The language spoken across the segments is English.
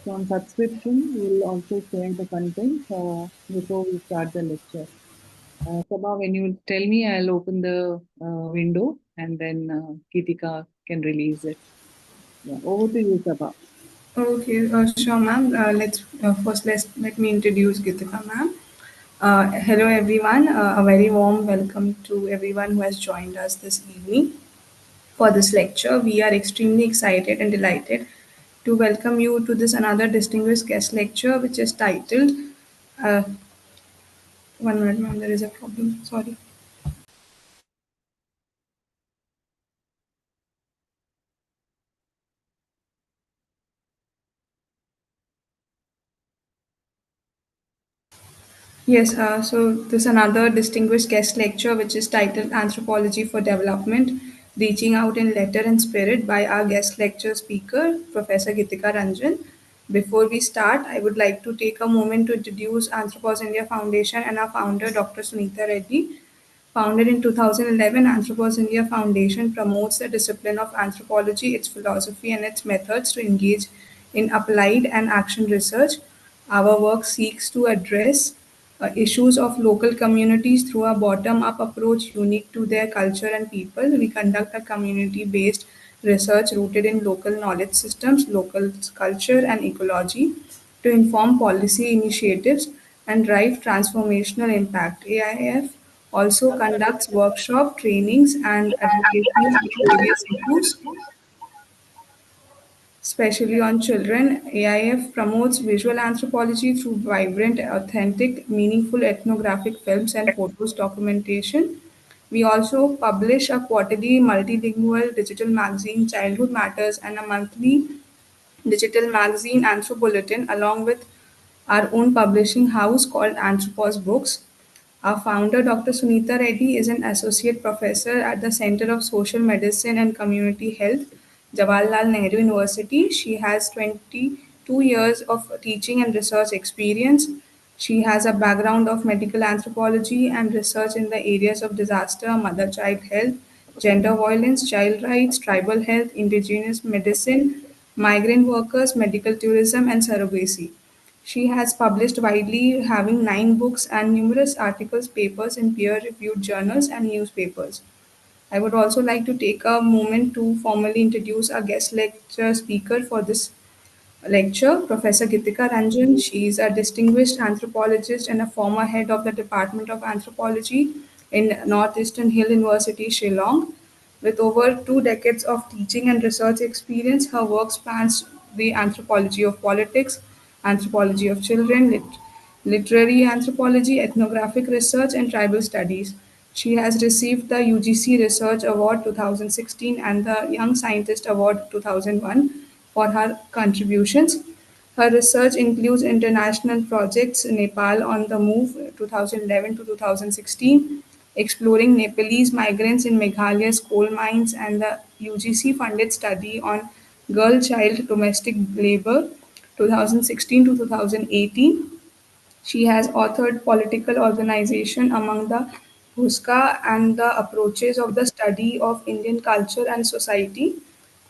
on subscription. We'll also share the content before we start the lecture. Sabha, when you tell me, I'll open the window and then Geetika can release it. Yeah, over to you, Sabha. Okay, sure, ma'am. Let me introduce Geetika, ma'am. Hello, everyone. A very warm welcome to everyone who has joined us this evening for this lecture. We are extremely excited and delighted to welcome you to this another distinguished guest lecture, which is titled. Uh, 1 minute, ma'am. There is a problem. Sorry. Yes, so this another distinguished guest lecture, which is titled Anthropology for Development, Reaching Out in Letter and Spirit by our guest lecture speaker, Professor Geetika Ranjan. Before we start, I would like to take a moment to introduce Anthropos India Foundation and our founder, Dr. Sunita Reddy. Founded in 2011, Anthropos India Foundation promotes the discipline of anthropology, its philosophy, and its methods to engage in applied and action research. Our work seeks to address issues of local communities through a bottom up approach unique to their culture and people. We conduct a community based research rooted in local knowledge systems, local culture, and ecology to inform policy initiatives and drive transformational impact. AIF also conducts workshop trainings and advocacy on various issues, especially on children. AIF promotes visual anthropology through vibrant, authentic, meaningful ethnographic films and photos documentation. We also publish a quarterly multilingual digital magazine, Childhood Matters, and a monthly digital magazine, Anthropologist, along with our own publishing house called Anthropos Books. Our founder, Dr. Sunita Reddy, is an associate professor at the Center of Social Medicine and Community Health, Jawaharlal Nehru University. She has 22 years of teaching and research experience. She has a background of medical anthropology and research in the areas of disaster, mother child health, gender violence, child rights, tribal health, indigenous medicine, migrant workers, medical tourism, and surrogacy. She has published widely, having 9 books and numerous articles, papers in peer reviewed journals and newspapers. I would also like to take a moment to formally introduce our guest lecture speaker for this lecture, Professor Geetika Ranjan. She is a distinguished anthropologist and a former head of the Department of Anthropology in Northeastern Hill University, Shillong. With over 2 decades of teaching and research experience, her work spans the anthropology of politics, anthropology of children, literary anthropology, ethnographic research, and tribal studies. She has received the UGC Research Award 2016 and the Young Scientist Award 2001 for her contributions. Her research includes international projects Nepal on the Move 2011 to 2016, exploring Nepalese migrants in Meghalaya's coal mines, and the UGC-funded study on girl-child domestic labor 2016 to 2018. She has authored Political Organization among the Bhoksa and the Approaches of the Study of Indian Culture and Society,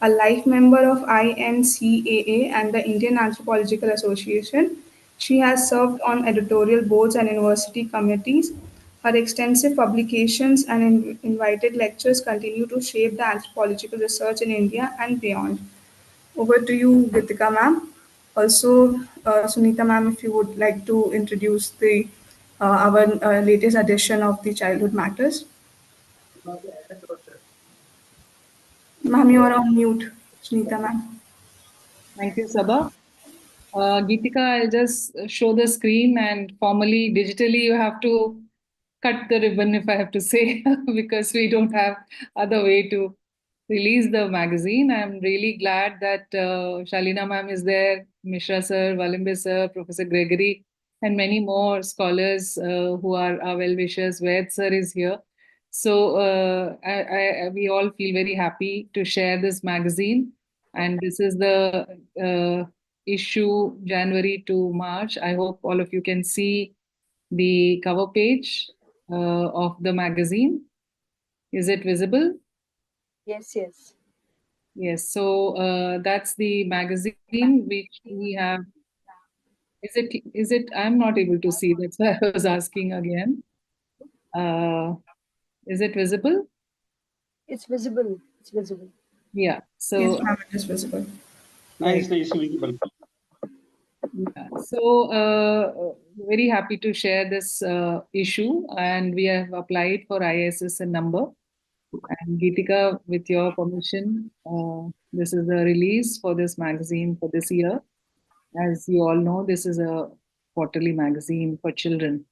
a life member of INCAA and the Indian Anthropological Association. She has served on editorial boards and university committees. Her extensive publications and invited lectures continue to shape the anthropological research in India and beyond. Over to you, Geetika ma'am. Also, Sunita ma'am, if you would like to introduce the our latest edition of the Childhood Matters. Ma'am, you are on mute, Sunita ma'am. Thank you, Sabha. Geetika, I'll just show the screen and formally, digitally, you have to cut the ribbon, if I have to say, because we don't have other way to release the magazine. I'm really glad that Shalina ma'am is there, Mishra sir, Valimbe sir, Professor Gregory, and many more scholars who are our well-wishers. Ved sir is here. So we all feel very happy to share this magazine. And this is the issue January to March. I hope all of you can see the cover page of the magazine. Is it visible? Yes, yes. Yes, so that's the magazine which we have. Is it? I'm not able to see. That's why I was asking again. Uh, is it visible? It's visible. It's visible. Yeah. Yes, So ma'am, it is visible. right. Nice, nice, visible. Yeah. So very happy to share this issue, and we have applied for ISSN number. And Geetika, with your permission, this is the release for this magazine for this year. As you all know, this is a quarterly magazine for children.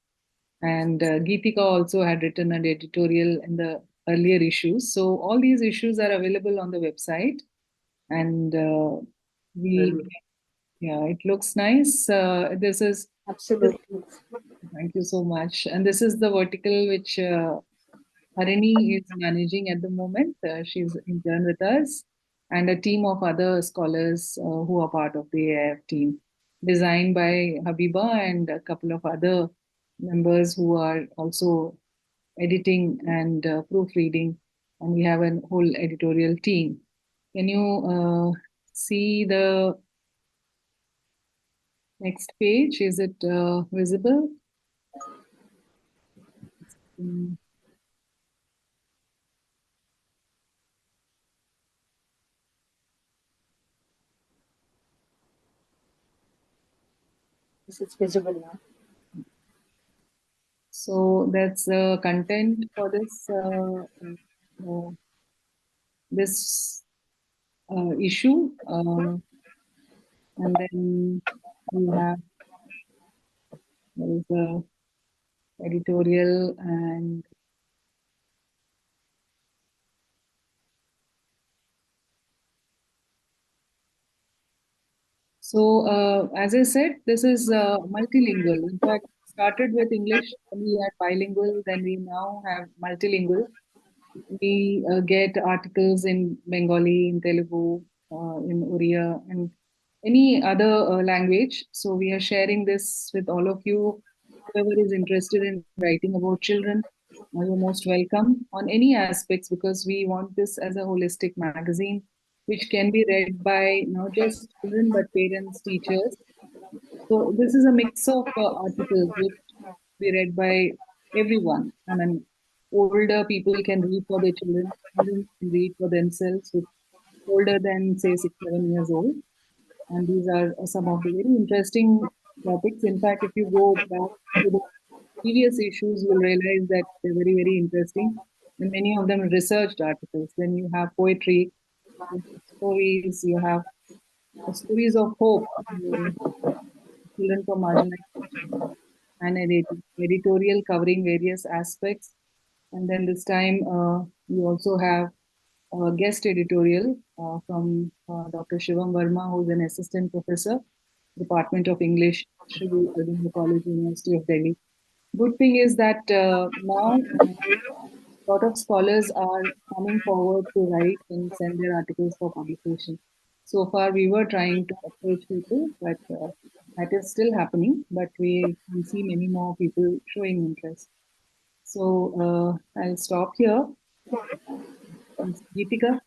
And Geetika also had written an editorial in the earlier issues. So all these issues are available on the website. And we, yeah, it looks nice. This is, Absolutely. thank you so much. And this is the vertical which Harini is managing at the moment. She's intern with us, and a team of other scholars who are part of the AIF team, designed by Habiba and a couple of other members who are also editing and proofreading. And we have a whole editorial team. Can you see the next page? Is it visible? Mm. Yes, it's visible now. So that's the content for uh, this issue. And then we have there is a editorial and so as I said, this is multilingual. In fact, started with English, then we had bilingual, then we now have multilingual. We get articles in Bengali, in Telugu, in Oriya, and any other language. So we are sharing this with all of you. Whoever is interested in writing about children, you're most welcome on any aspects because we want this as a holistic magazine, which can be read by not just children but parents, teachers. So this is a mix of articles which be read by everyone. I mean, older people can read for their children, children can read for themselves, with older than say 6, 7 years old. And these are some of the very interesting topics. In fact, if you go back to the previous issues, you'll realize that they're very, very interesting. And many of them are researched articles. Then you have poetry, you have stories, you have stories of hope, children from marginalized sections, and an editorial covering various aspects. And then this time, we also have a guest editorial from Dr. Shivam Verma, who's an assistant professor, Department of English, Shillong, Anthropology, University of Delhi. Good thing is that now a lot of scholars are coming forward to write and send their articles for publication. So far, we were trying to approach people, but that is still happening. But we can see many more people showing interest. So I'll stop here. Geetika,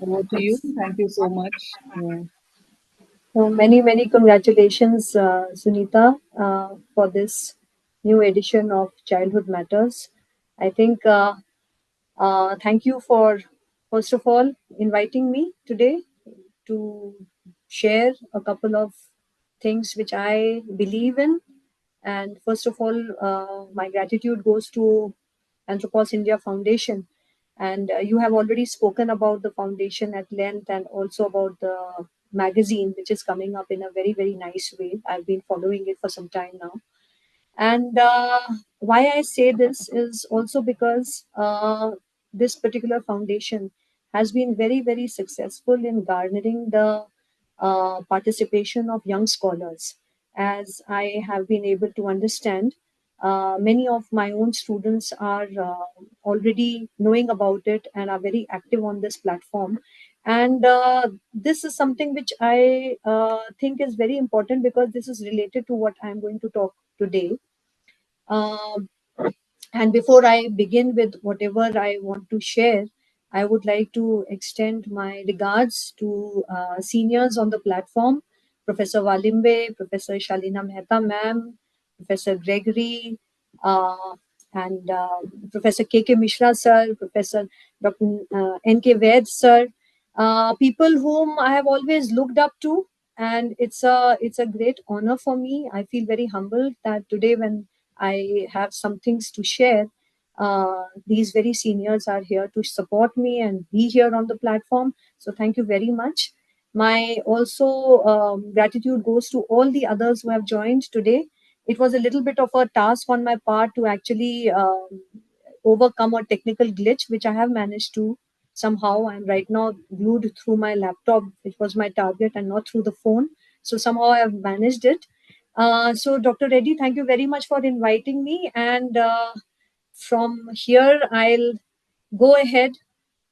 over to you. Thank you so much. So many, many congratulations, Sunita, for this new edition of Childhood Matters. I think thank you for, first of all, inviting me today to share a couple of things which I believe in. And first of all, my gratitude goes to Anthropos India Foundation. And you have already spoken about the foundation at length and also about the magazine, which is coming up in a very, very nice way. I've been following it for some time now. And why I say this is also because this particular foundation has been very, very successful in garnering the participation of young scholars. As I have been able to understand, many of my own students are already knowing about it and are very active on this platform. And this is something which I think is very important because this is related to what I'm going to talk today. um, and before I begin with whatever I want to share, I would like to extend my regards to seniors on the platform, Professor Walimbe, Professor Shalina Mehta ma'am, Professor Gregory, and Professor K.K. Mishra sir, Professor Dr. N.K. Ved sir, people whom I have always looked up to, and it's a great honor for me. I feel very humbled that today, when I have some things to share, these very seniors are here to support me and be here on the platform. So thank you very much. My also gratitude goes to all the others who have joined today. It was a little bit of a task on my part to actually overcome a technical glitch, which I have managed to somehow. I'm right now glued through my laptop, which was my target, and not through the phone. So somehow I have managed it. So Dr. Reddy, thank you very much for inviting me. And from here, I'll go ahead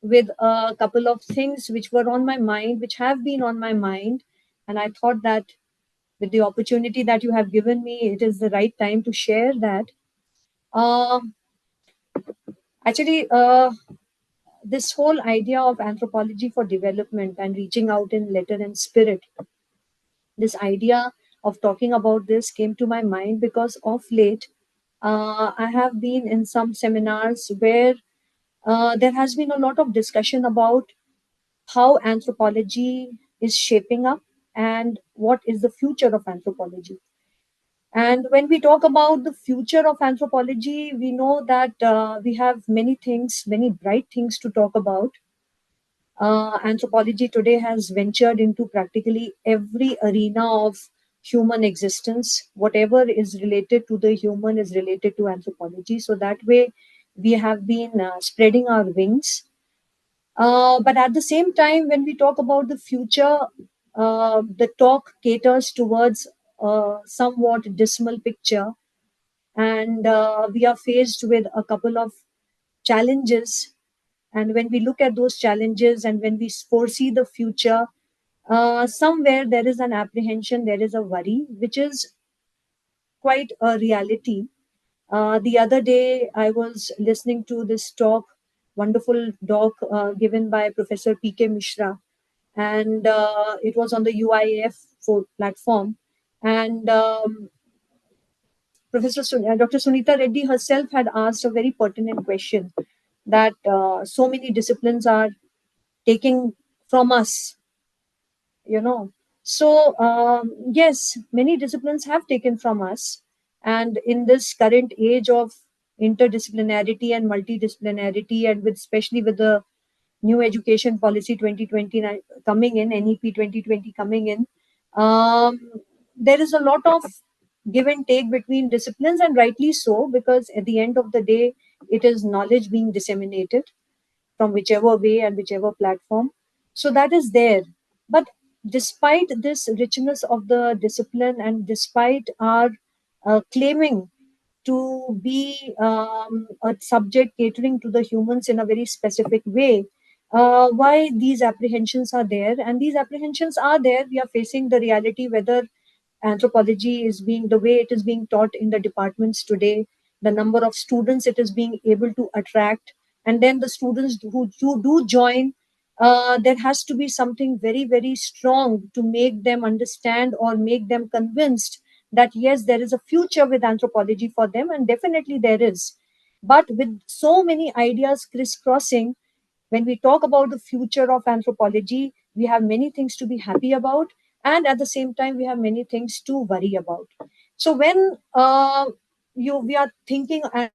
with a couple of things which were on my mind, which have been on my mind. And I thought that with the opportunity that you have given me, it is the right time to share that. Uh, actually, this whole idea of anthropology for development and reaching out in letter and spirit, this idea of talking about this came to my mind because of late, I have been in some seminars where there has been a lot of discussion about how anthropology is shaping up and what is the future of anthropology. And when we talk about the future of anthropology, we know that we have many things, many bright things to talk about. Anthropology today has ventured into practically every arena of human existence. Whatever is related to the human is related to anthropology. So that way, we have been spreading our wings. But at the same time, when we talk about the future, the talk caters towards a somewhat dismal picture. And we are faced with a couple of challenges. And when we look at those challenges and when we foresee the future, somewhere there is an apprehension, there is a worry, which is quite a reality. The other day, I was listening to this talk, wonderful talk given by Professor P.K. Mishra, and it was on the UIF platform. And Dr. Sunita Reddy herself had asked a very pertinent question that so many disciplines are taking from us, you know. So, yes, many disciplines have taken from us. And in this current age of interdisciplinarity and multidisciplinarity, and with especially with the new education policy 2020 coming in, NEP 2020 coming in, um, there is a lot of give and take between disciplines, and rightly so, because at the end of the day, it is knowledge being disseminated from whichever way and whichever platform. So that is there. But despite this richness of the discipline, and despite our claiming to be a subject catering to the humans in a very specific way, why these apprehensions are there? And these apprehensions are there. We are facing the reality whether anthropology is being the way it is being taught in the departments today, the number of students it is being able to attract, and then the students who do join, there has to be something very, very strong to make them understand or make them convinced that yes, there is a future with anthropology for them, and definitely there is. But with so many ideas crisscrossing, when we talk about the future of anthropology, we have many things to be happy about, and at the same time, we have many things to worry about. So when we are thinking at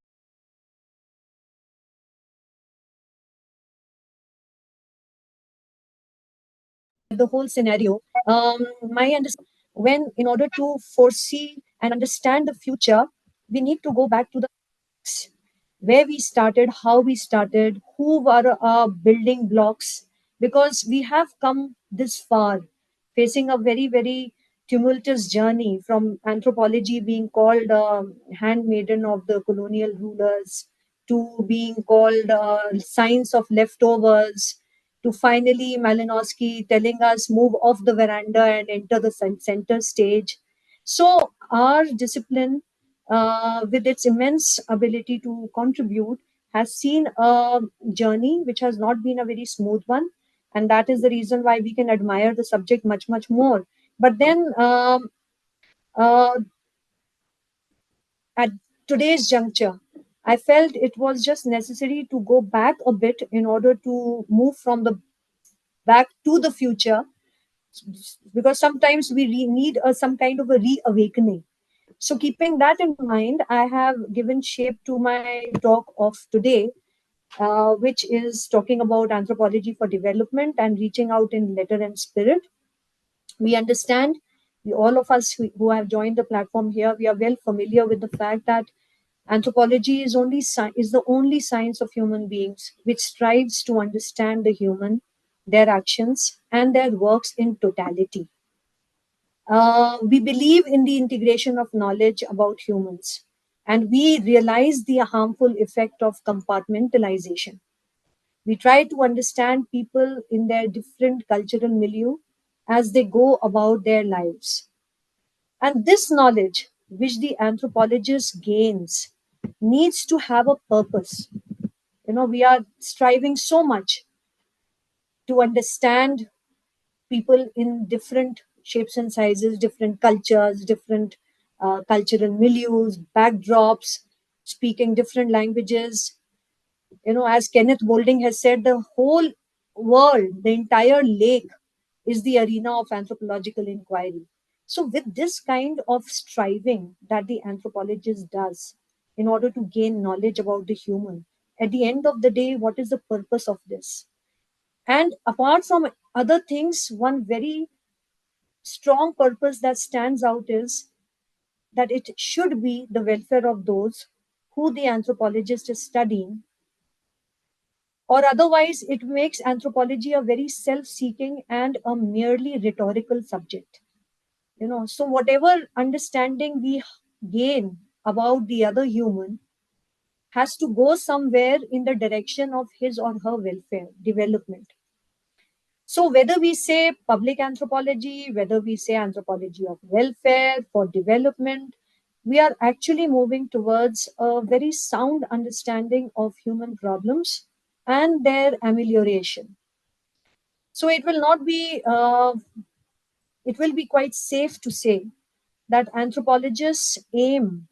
the whole scenario, my understanding, when in order to foresee and understand the future, we need to go back to the where we started, how we started, who were our building blocks, because we have come this far, facing a very, very tumultuous journey from anthropology being called handmaiden of the colonial rulers to being called science of leftovers to finally Malinowski telling us move off the veranda and enter the center stage. So our discipline with its immense ability to contribute, has seen a journey which has not been a very smooth one. And that is the reason why we can admire the subject much, much more. But then uh, at today's juncture, I felt it was just necessary to go back a bit in order to move from the back to the future, because sometimes we need some kind of a reawakening. So, keeping that in mind, I have given shape to my talk of today, which is talking about anthropology for development and reaching out in letter and spirit. We understand, all of us who have joined the platform here, we are well familiar with the fact that anthropology is the only science of human beings which strives to understand the human, their actions, and their works in totality. We believe in the integration of knowledge about humans, and we realize the harmful effect of compartmentalization. We try to understand people in their different cultural milieu as they go about their lives. And this knowledge, which the anthropologist gains, needs to have a purpose. We are striving so much to understand people in different shapes and sizes, different cultures, different cultural milieus, backdrops, speaking different languages. As Kenneth Boulding has said, the whole world, the entire lake is the arena of anthropological inquiry. So, with this kind of striving that the anthropologist does in order to gain knowledge about the human, at the end of the day, what is the purpose of this? And apart from other things, one very strong purpose that stands out is that it should be the welfare of those who the anthropologist is studying, or otherwise it makes anthropology a very self-seeking and a merely rhetorical subject. So whatever understanding we gain about the other human has to go somewhere in the direction of his or her welfare development. So whether we say public anthropology, whether we say anthropology of welfare for development, we are actually moving towards a very sound understanding of human problems and their amelioration. So it will be quite safe to say that anthropologists aim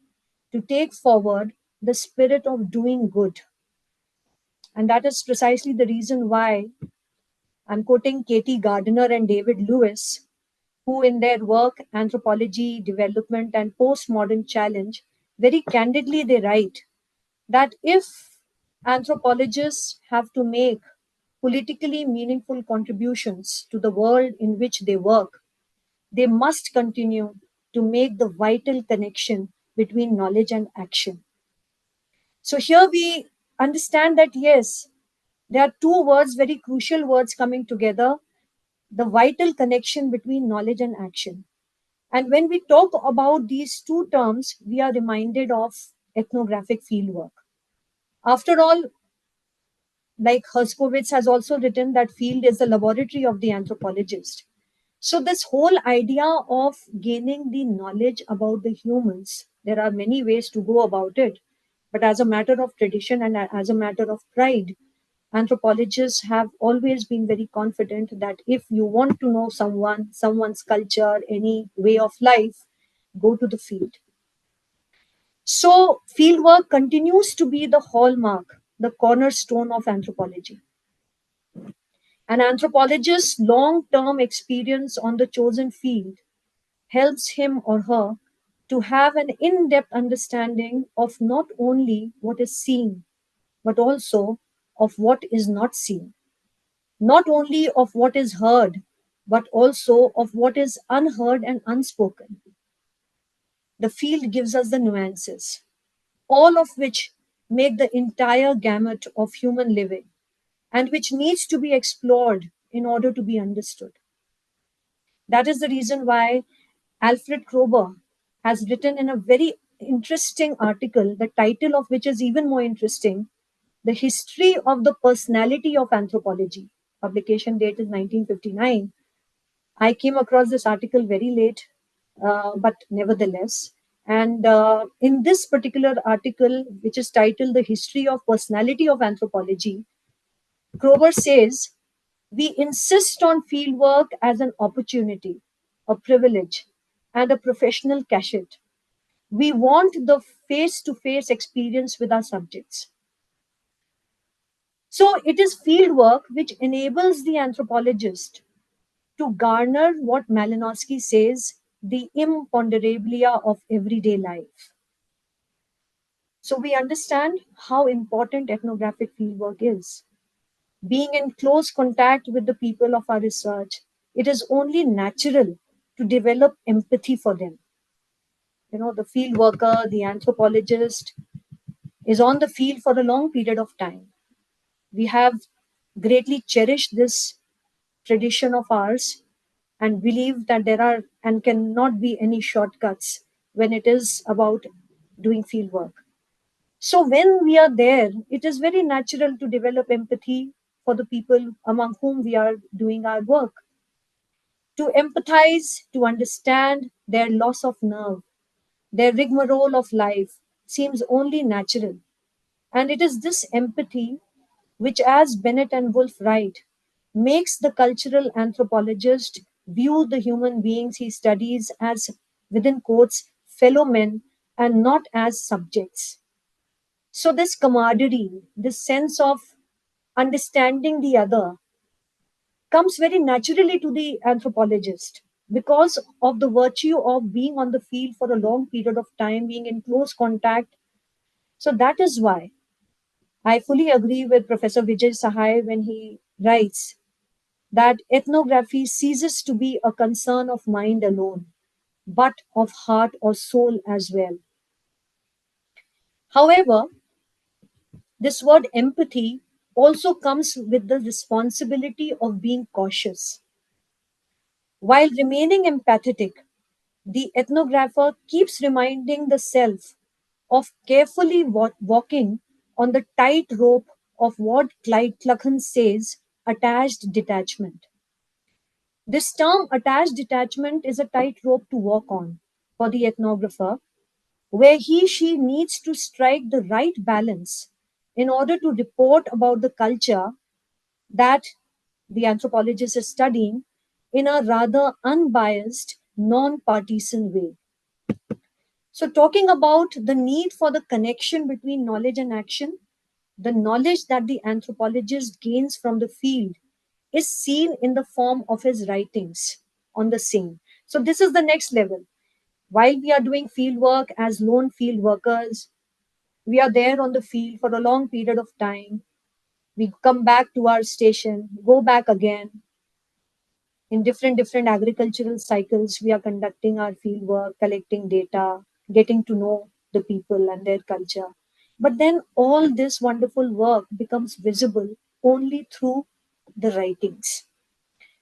to take forward the spirit of doing good. And that is precisely the reason why I'm quoting Katie Gardner and David Lewis, who in their work, Anthropology, Development and Postmodern Challenge, very candidly they write that if anthropologists have to make politically meaningful contributions to the world in which they work, they must continue to make the vital connection between knowledge and action. So here we understand that yes, there are two words, very crucial words coming together, the vital connection between knowledge and action. And when we talk about these two terms, we are reminded of ethnographic fieldwork. After all, like Herskowitz has also written, that field is the laboratory of the anthropologist. So, this whole idea of gaining the knowledge about the humans, there are many ways to go about it. But as a matter of tradition and as a matter of pride, anthropologists have always been very confident that if you want to know someone's culture, any way of life, go to the field. So, fieldwork continues to be the hallmark, the cornerstone of anthropology. An anthropologist's long term experience on the chosen field helps him or her to have an in depth understanding of not only what is seen, but also of what is not seen, not only of what is heard, but also of what is unheard and unspoken. The field gives us the nuances, all of which make the entire gamut of human living and which needs to be explored in order to be understood. That is the reason why Alfred Kroeber has written in a very interesting article, the title of which is even more interesting, The History of the Personality of Anthropology. Publication date is 1959. I came across this article very late, but nevertheless. And in this particular article, which is titled The History of Personality of Anthropology, Grover says, we insist on fieldwork as an opportunity, a privilege, and a professional cachet. We want the face to face experience with our subjects. So it is fieldwork which enables the anthropologist to garner what Malinowski says the imponderabilia of everyday life. So we understand how important ethnographic fieldwork is. Being in close contact with the people of our research, it is only natural to develop empathy for them. The field worker, the anthropologist is on the field for a long period of time. We have greatly cherished this tradition of ours and believe that there are and cannot be any shortcuts when it is about doing field work. So when we are there, it is very natural to develop empathy for the people among whom we are doing our work, to empathize, to understand their loss of nerve, their rigmarole of life seems only natural. And it is this empathy which, as Bennett and Wolf write, makes the cultural anthropologist view the human beings he studies as, within quotes, fellow men and not as subjects. So, this camaraderie, this sense of understanding the other, comes very naturally to the anthropologist because of the virtue of being on the field for a long period of time, being in close contact. So, that is why I fully agree with Professor Vijay Sahai when he writes that ethnography ceases to be a concern of mind alone, but of heart or soul as well. However, this word empathy also comes with the responsibility of being cautious. While remaining empathetic, the ethnographer keeps reminding the self of carefully walking on the tightrope of what Clyde Cluchan says attached detachment. This term attached detachment is a tightrope to walk on for the ethnographer, where she needs to strike the right balance in order to report about the culture that the anthropologist is studying in a rather unbiased, non partisan way. So, talking about the need for the connection between knowledge and action, the knowledge that the anthropologist gains from the field is seen in the form of his writings on the same. So, this is the next level. While we are doing field work as lone field workers, we are there on the field for a long period of time. We come back to our station, go back again. In different agricultural cycles, we are conducting our field work, collecting data, getting to know the people and their culture. But then all this wonderful work becomes visible only through the writings.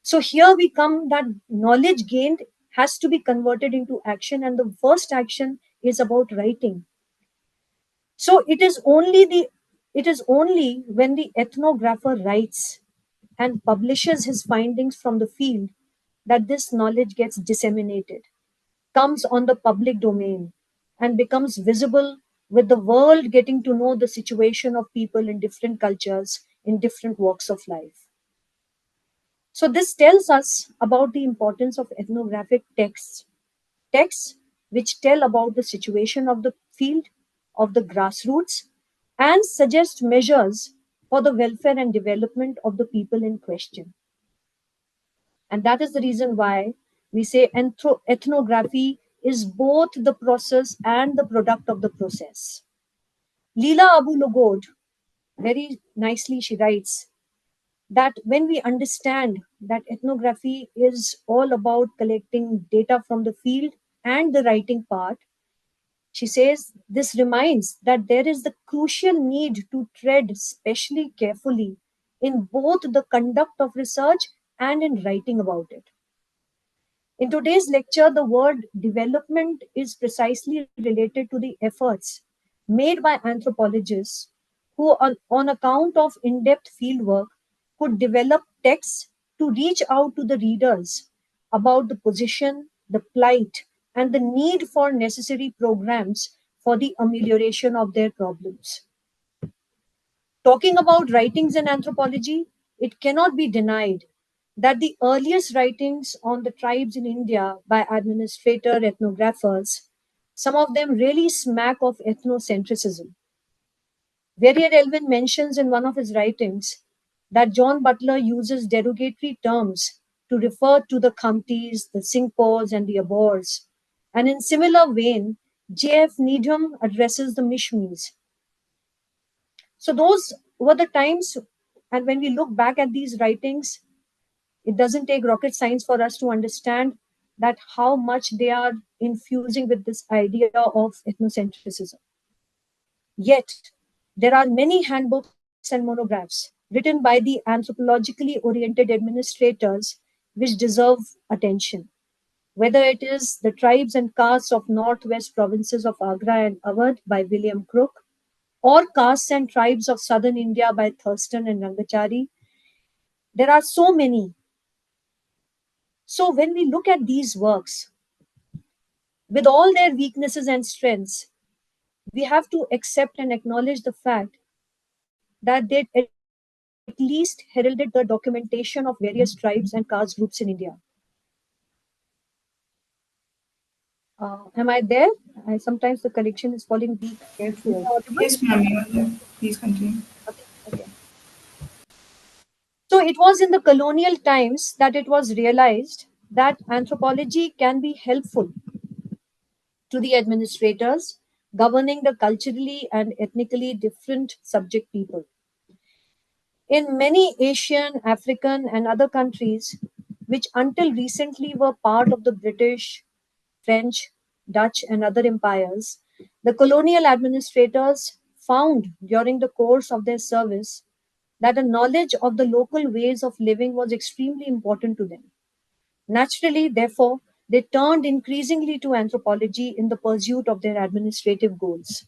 So here we come that knowledge gained has to be converted into action, and the first action is about writing. So it is only when the ethnographer writes and publishes his findings from the field that this knowledge gets disseminated, comes on the public domain, and becomes visible with the world getting to know the situation of people in different cultures, in different walks of life. So, this tells us about the importance of ethnographic texts which tell about the situation of the field, of the grassroots, and suggest measures for the welfare and development of the people in question. And that is the reason why we say ethnography is both the process and the product of the process. Leela Abu Lugod, very nicely, she writes that when we understand that ethnography is all about collecting data from the field and the writing part, she says this reminds that there is the crucial need to tread especially carefully in both the conduct of research and in writing about it. In today's lecture, the word development is precisely related to the efforts made by anthropologists who, on account of in depth fieldwork, could develop texts to reach out to the readers about the position, the plight, and the need for necessary programs for the amelioration of their problems. Talking about writings in anthropology, it cannot be denied that the earliest writings on the tribes in India by administrator ethnographers, some of them really smack of ethnocentrism. Verrier Elvin mentions in one of his writings that John Butler uses derogatory terms to refer to the Khamtis, the Singpos, and the Abors. And in similar vein, J.F. Needham addresses the Mishmis. So those were the times, and when we look back at these writings, it doesn't take rocket science for us to understand that how much they are infusing with this idea of ethnocentrism. Yet, there are many handbooks and monographs written by the anthropologically oriented administrators which deserve attention. Whether it is The Tribes and Castes of Northwest Provinces of Agra and Awadh by William Crook, or Castes and Tribes of Southern India by Thurston and Rangachari, there are so many. So when we look at these works, with all their weaknesses and strengths, we have to accept and acknowledge the fact that they at least heralded the documentation of various tribes and caste groups in India. Am I there? Sometimes the connection is falling weak. Yes, Am yes. I audible? Yes, ma'am, you are there. Please continue. Okay. Okay. So it was in the colonial times that it was realized that anthropology can be helpful to the administrators governing the culturally and ethnically different subject people. In many Asian, African, and other countries, which until recently were part of the British, French, Dutch, and other empires, the colonial administrators found during the course of their service that a knowledge of the local ways of living was extremely important to them. Naturally, therefore, they turned increasingly to anthropology in the pursuit of their administrative goals.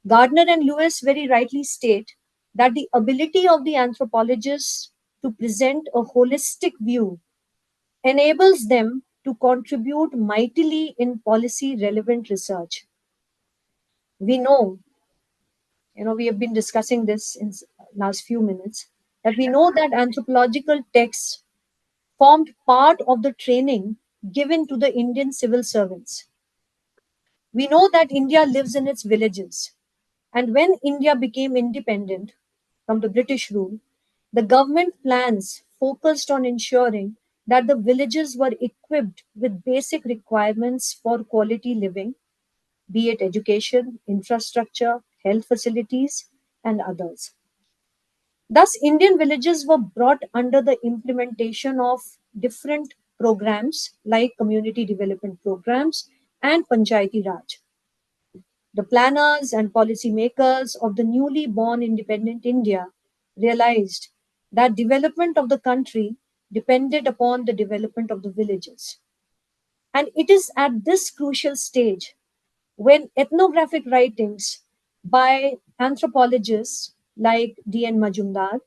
Gardner and Lewis very rightly state that the ability of the anthropologists to present a holistic view enables them to contribute mightily in policy relevant research. We know, we have been discussing this in last few minutes, that we know that anthropological texts formed part of the training given to the Indian civil servants. We know that India lives in its villages. And when India became independent from the British rule, the government plans focused on ensuring that the villages were equipped with basic requirements for quality living, be it education, infrastructure, health facilities, and others. Thus, Indian villages were brought under the implementation of different programs like community development programs and Panchayati Raj. The planners and policymakers of the newly born independent India realized that development of the country depended upon the development of the villages. And it is at this crucial stage when ethnographic writings by anthropologists like D.N. Majumdar,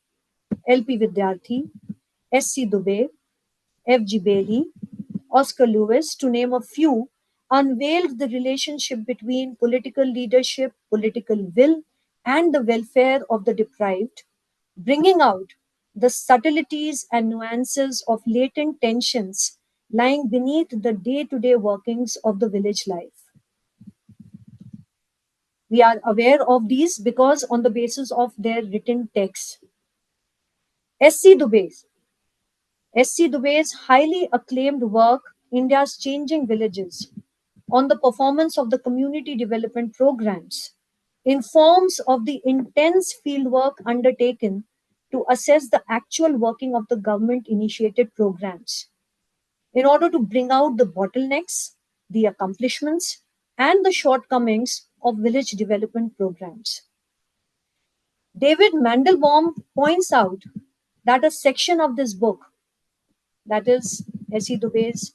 L.P. Vidyarthi, S.C. Dubey, F.G. Bailey, Oscar Lewis, to name a few, unveiled the relationship between political leadership, political will, and the welfare of the deprived, bringing out the subtleties and nuances of latent tensions lying beneath the day to day workings of the village life. We are aware of these because, on the basis of their written texts, S.C. Dubey's highly acclaimed work, India's Changing Villages, on the performance of the community development programs, informs of the intense fieldwork undertaken to assess the actual working of the government initiated programs in order to bring out the bottlenecks, the accomplishments, and the shortcomings of village development programs. David Mandelbaum points out that a section of this book, that is S.E. Dubey's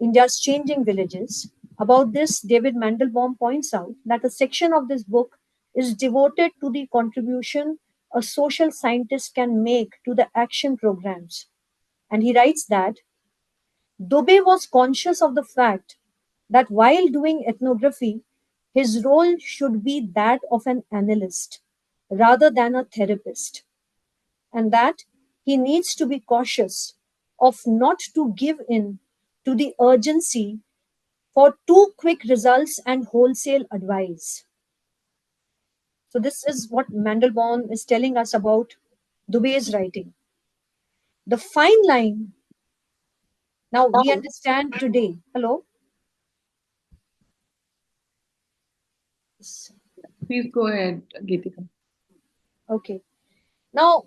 India's Changing Villages. About this, David Mandelbaum points out that a section of this book is devoted to the contribution a social scientist can make to the action programs. And he writes that Dubey was conscious of the fact that while doing ethnography, his role should be that of an analyst rather than a therapist, and that he needs to be cautious of not to give in to the urgency for too quick results and wholesale advice. So this is what Mandelbaum is telling us about Dubey's writing. The fine line, now we understand today. Hello? Please go ahead, Geetika. Okay. Now,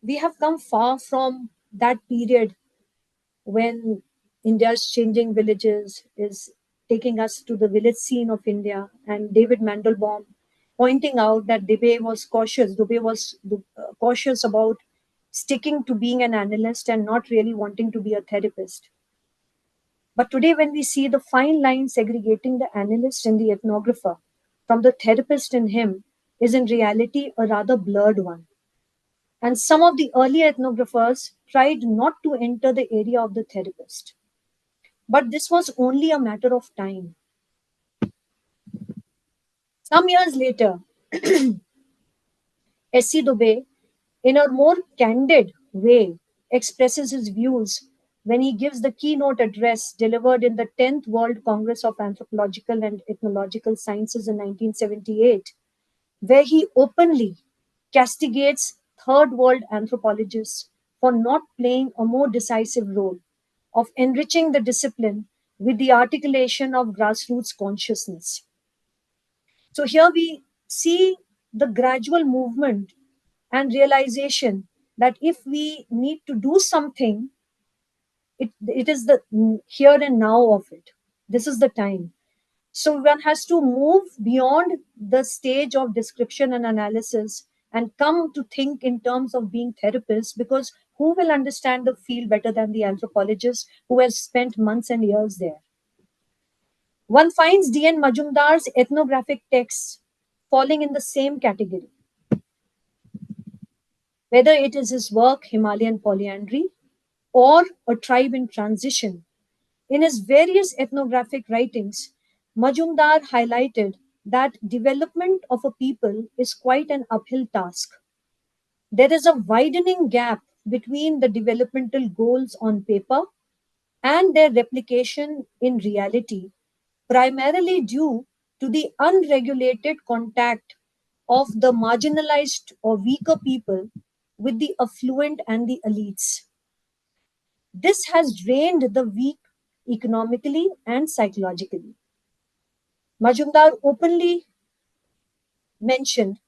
we have come far from that period when India's changing villages is taking us to the village scene of India, and David Mandelbaum pointing out that Dubey was cautious. Dubey was cautious about sticking to being an analyst and not really wanting to be a therapist. But today, when we see the fine line segregating the analyst and the ethnographer from the therapist in him, is in reality a rather blurred one. And some of the early ethnographers tried not to enter the area of the therapist. But this was only a matter of time. Some years later, S.C. Dubey, in a more candid way, expresses his views when he gives the keynote address delivered in the 10th World Congress of Anthropological and Ethnological Sciences in 1978, where he openly castigates third world anthropologists for not playing a more decisive role of enriching the discipline with the articulation of grassroots consciousness. So here we see the gradual movement and realization that if we need to do something, it is the here and now of it. This is the time. So one has to move beyond the stage of description and analysis and come to think in terms of being therapists, because who will understand the field better than the anthropologist who has spent months and years there? One finds D.N. Majumdar's ethnographic texts falling in the same category, whether it is his work Himalayan Polyandry or A Tribe in Transition. In his various ethnographic writings, Majumdar highlighted that development of a people is quite an uphill task. There is a widening gap between the developmental goals on paper and their replication in reality, primarily due to the unregulated contact of the marginalized or weaker people with the affluent and the elites. This has drained the weak economically and psychologically. Majumdar openly mentioned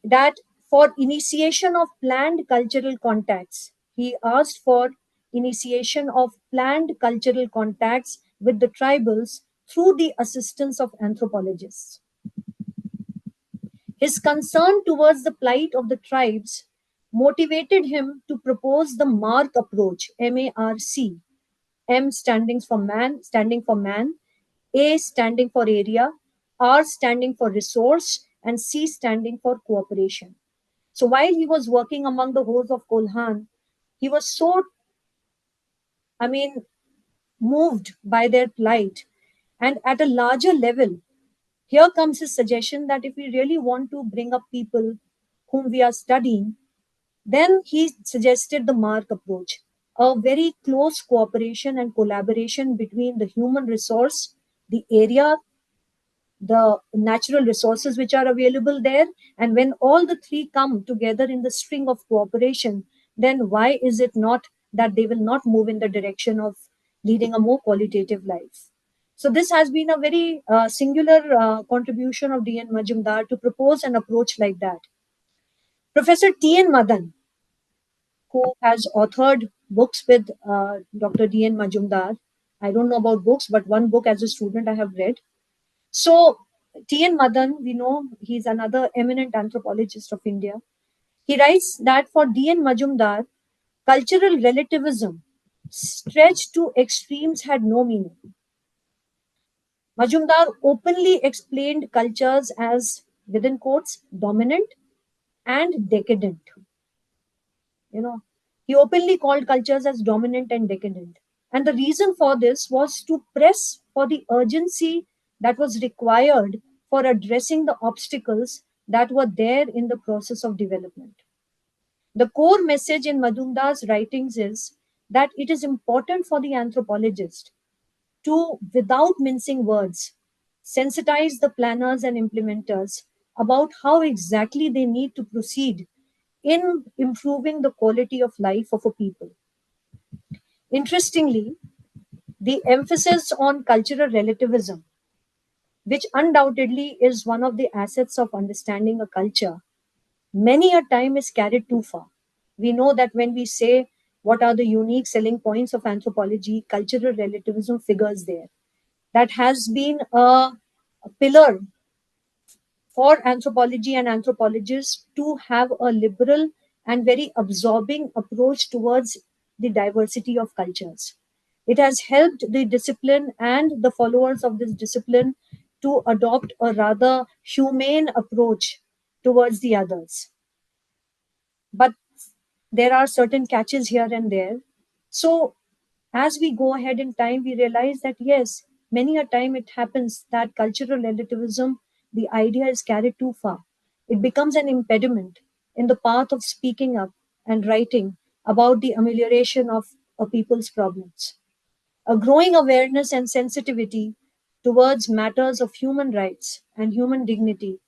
that for initiation of planned cultural contacts, he asked for initiation of planned cultural contacts with the tribals through the assistance of anthropologists. His concern towards the plight of the tribes motivated him to propose the MARC approach, M-A-R-C, M standing for man, A standing for area, R standing for resource, and C standing for cooperation. So while he was working among the Hos of Kolhan, he was so, moved by their plight. And at a larger level, here comes his suggestion that if we really want to bring up people whom we are studying, then he suggested the MARC approach, a very close cooperation and collaboration between the human resource, the area, the natural resources which are available there. And when all the three come together in the string of cooperation, then why is it not that they will not move in the direction of leading a more qualitative life? So this has been a very singular contribution of D.N. Majumdar to propose an approach like that. Professor T.N. Madan, who has authored books with Dr. D.N. Majumdar. I don't know about books, but one book as a student I have read. So T.N. Madan, we know he's another eminent anthropologist of India. He writes that for D.N. Majumdar, cultural relativism stretched to extremes had no meaning. Majumdar openly explained cultures as, within quotes, dominant and decadent. He openly called cultures as dominant and decadent. And the reason for this was to press for the urgency that was required for addressing the obstacles that were there in the process of development. The core message in Majumdar's writings is that it is important for the anthropologist to, without mincing words, sensitize the planners and implementers about how exactly they need to proceed in improving the quality of life of a people. Interestingly, the emphasis on cultural relativism, which undoubtedly is one of the assets of understanding a culture, many a time is carried too far. We know that when we say what are the unique selling points of anthropology, cultural relativism figures there. That has been a pillar for anthropology and anthropologists to have a liberal and very absorbing approach towards the diversity of cultures. It has helped the discipline and the followers of this discipline to adopt a rather humane approach towards the others. But there are certain catches here and there. So as we go ahead in time, we realize that yes, many a time it happens that cultural relativism, the idea is carried too far. It becomes an impediment in the path of speaking up and writing about the amelioration of a people's problems. A growing awareness and sensitivity towards matters of human rights and human dignity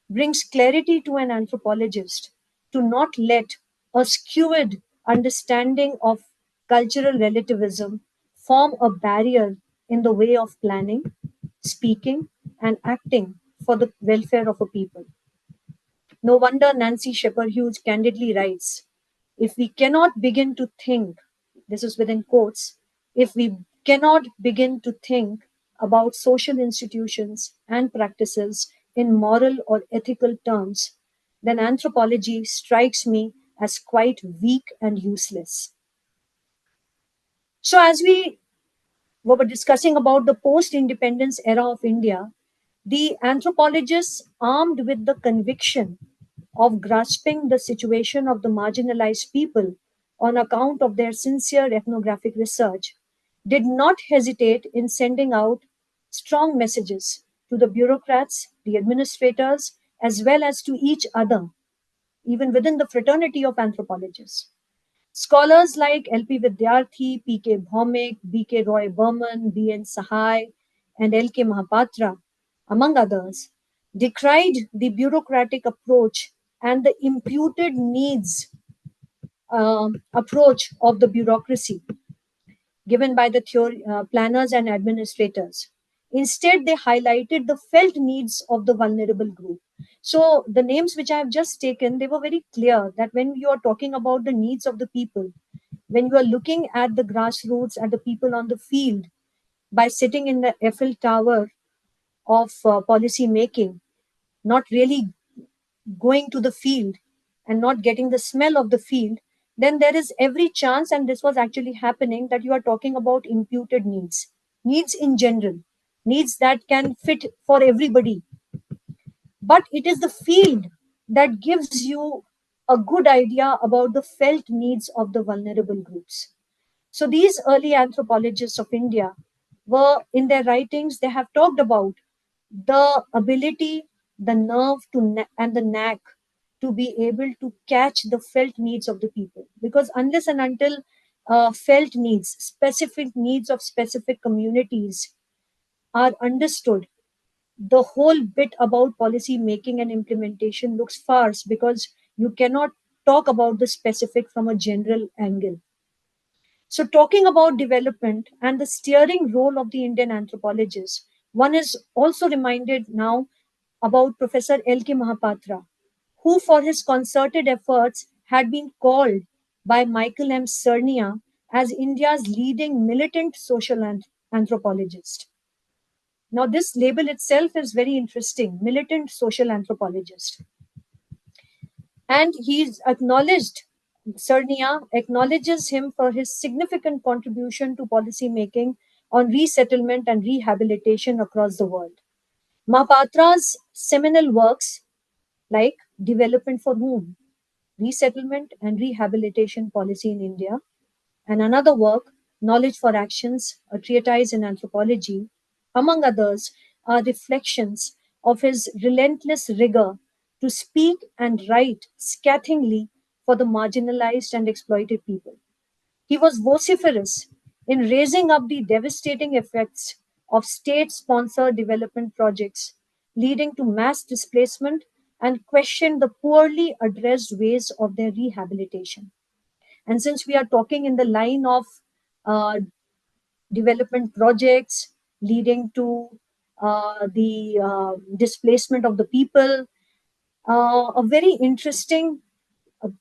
brings clarity to an anthropologist to not let a skewed understanding of cultural relativism form a barrier in the way of planning, speaking, and acting for the welfare of a people. No wonder Nancy Shepherd Hughes candidly writes, if we cannot begin to think, this is within quotes, if we cannot begin to think about social institutions and practices in moral or ethical terms, then anthropology strikes me as quite weak and useless. So, as we were discussing about the post independence era of India, the anthropologists, armed with the conviction of grasping the situation of the marginalized people on account of their sincere ethnographic research, did not hesitate in sending out strong messages to the bureaucrats, the administrators, as well as to each other, even within the fraternity of anthropologists. Scholars like L.P. Vidyarthi, P.K. Bhaumik, B.K. Roy Burman, B.N. Sahai, and L.K. Mahapatra, among others, decried the bureaucratic approach and the imputed needs approach of the bureaucracy given by the planners and administrators. Instead, they highlighted the felt needs of the vulnerable group. So, the names which I have just taken, they were very clear that when you are talking about the needs of the people, when you are looking at the grassroots, at the people on the field, by sitting in the Eiffel Tower of policy making, not really going to the field and not getting the smell of the field, then there is every chance, and this was actually happening, that you are talking about imputed needs, needs in general, needs that can fit for everybody. But it is the field that gives you a good idea about the felt needs of the vulnerable groups. So these early anthropologists of India were, in their writings, they have talked about the ability, the nerve and the knack to be able to catch the felt needs of the people. Because unless and until felt needs, specific needs of specific communities are understood, the whole bit about policy making and implementation looks farce, because you cannot talk about the specific from a general angle. So, talking about development and the steering role of the Indian anthropologists, one is also reminded now about Professor L.K. Mahapatra, who, for his concerted efforts, had been called by Michael M. Cernia as India's leading militant social anthropologist. Now, this label itself is very interesting, militant social anthropologist. And he's acknowledged, Cernia acknowledges him for his significant contribution to policy making on resettlement and rehabilitation across the world. Mahapatra's seminal works like Development for Whom, Resettlement and Rehabilitation Policy in India, and another work, Knowledge for Actions, a treatise in anthropology, among others, are reflections of his relentless rigor to speak and write scathingly for the marginalized and exploited people. He was vociferous in raising up the devastating effects of state sponsored development projects, leading to mass displacement, and questioned the poorly addressed ways of their rehabilitation. And since we are talking in the line of uh, development projects leading to the displacement of the people, a very interesting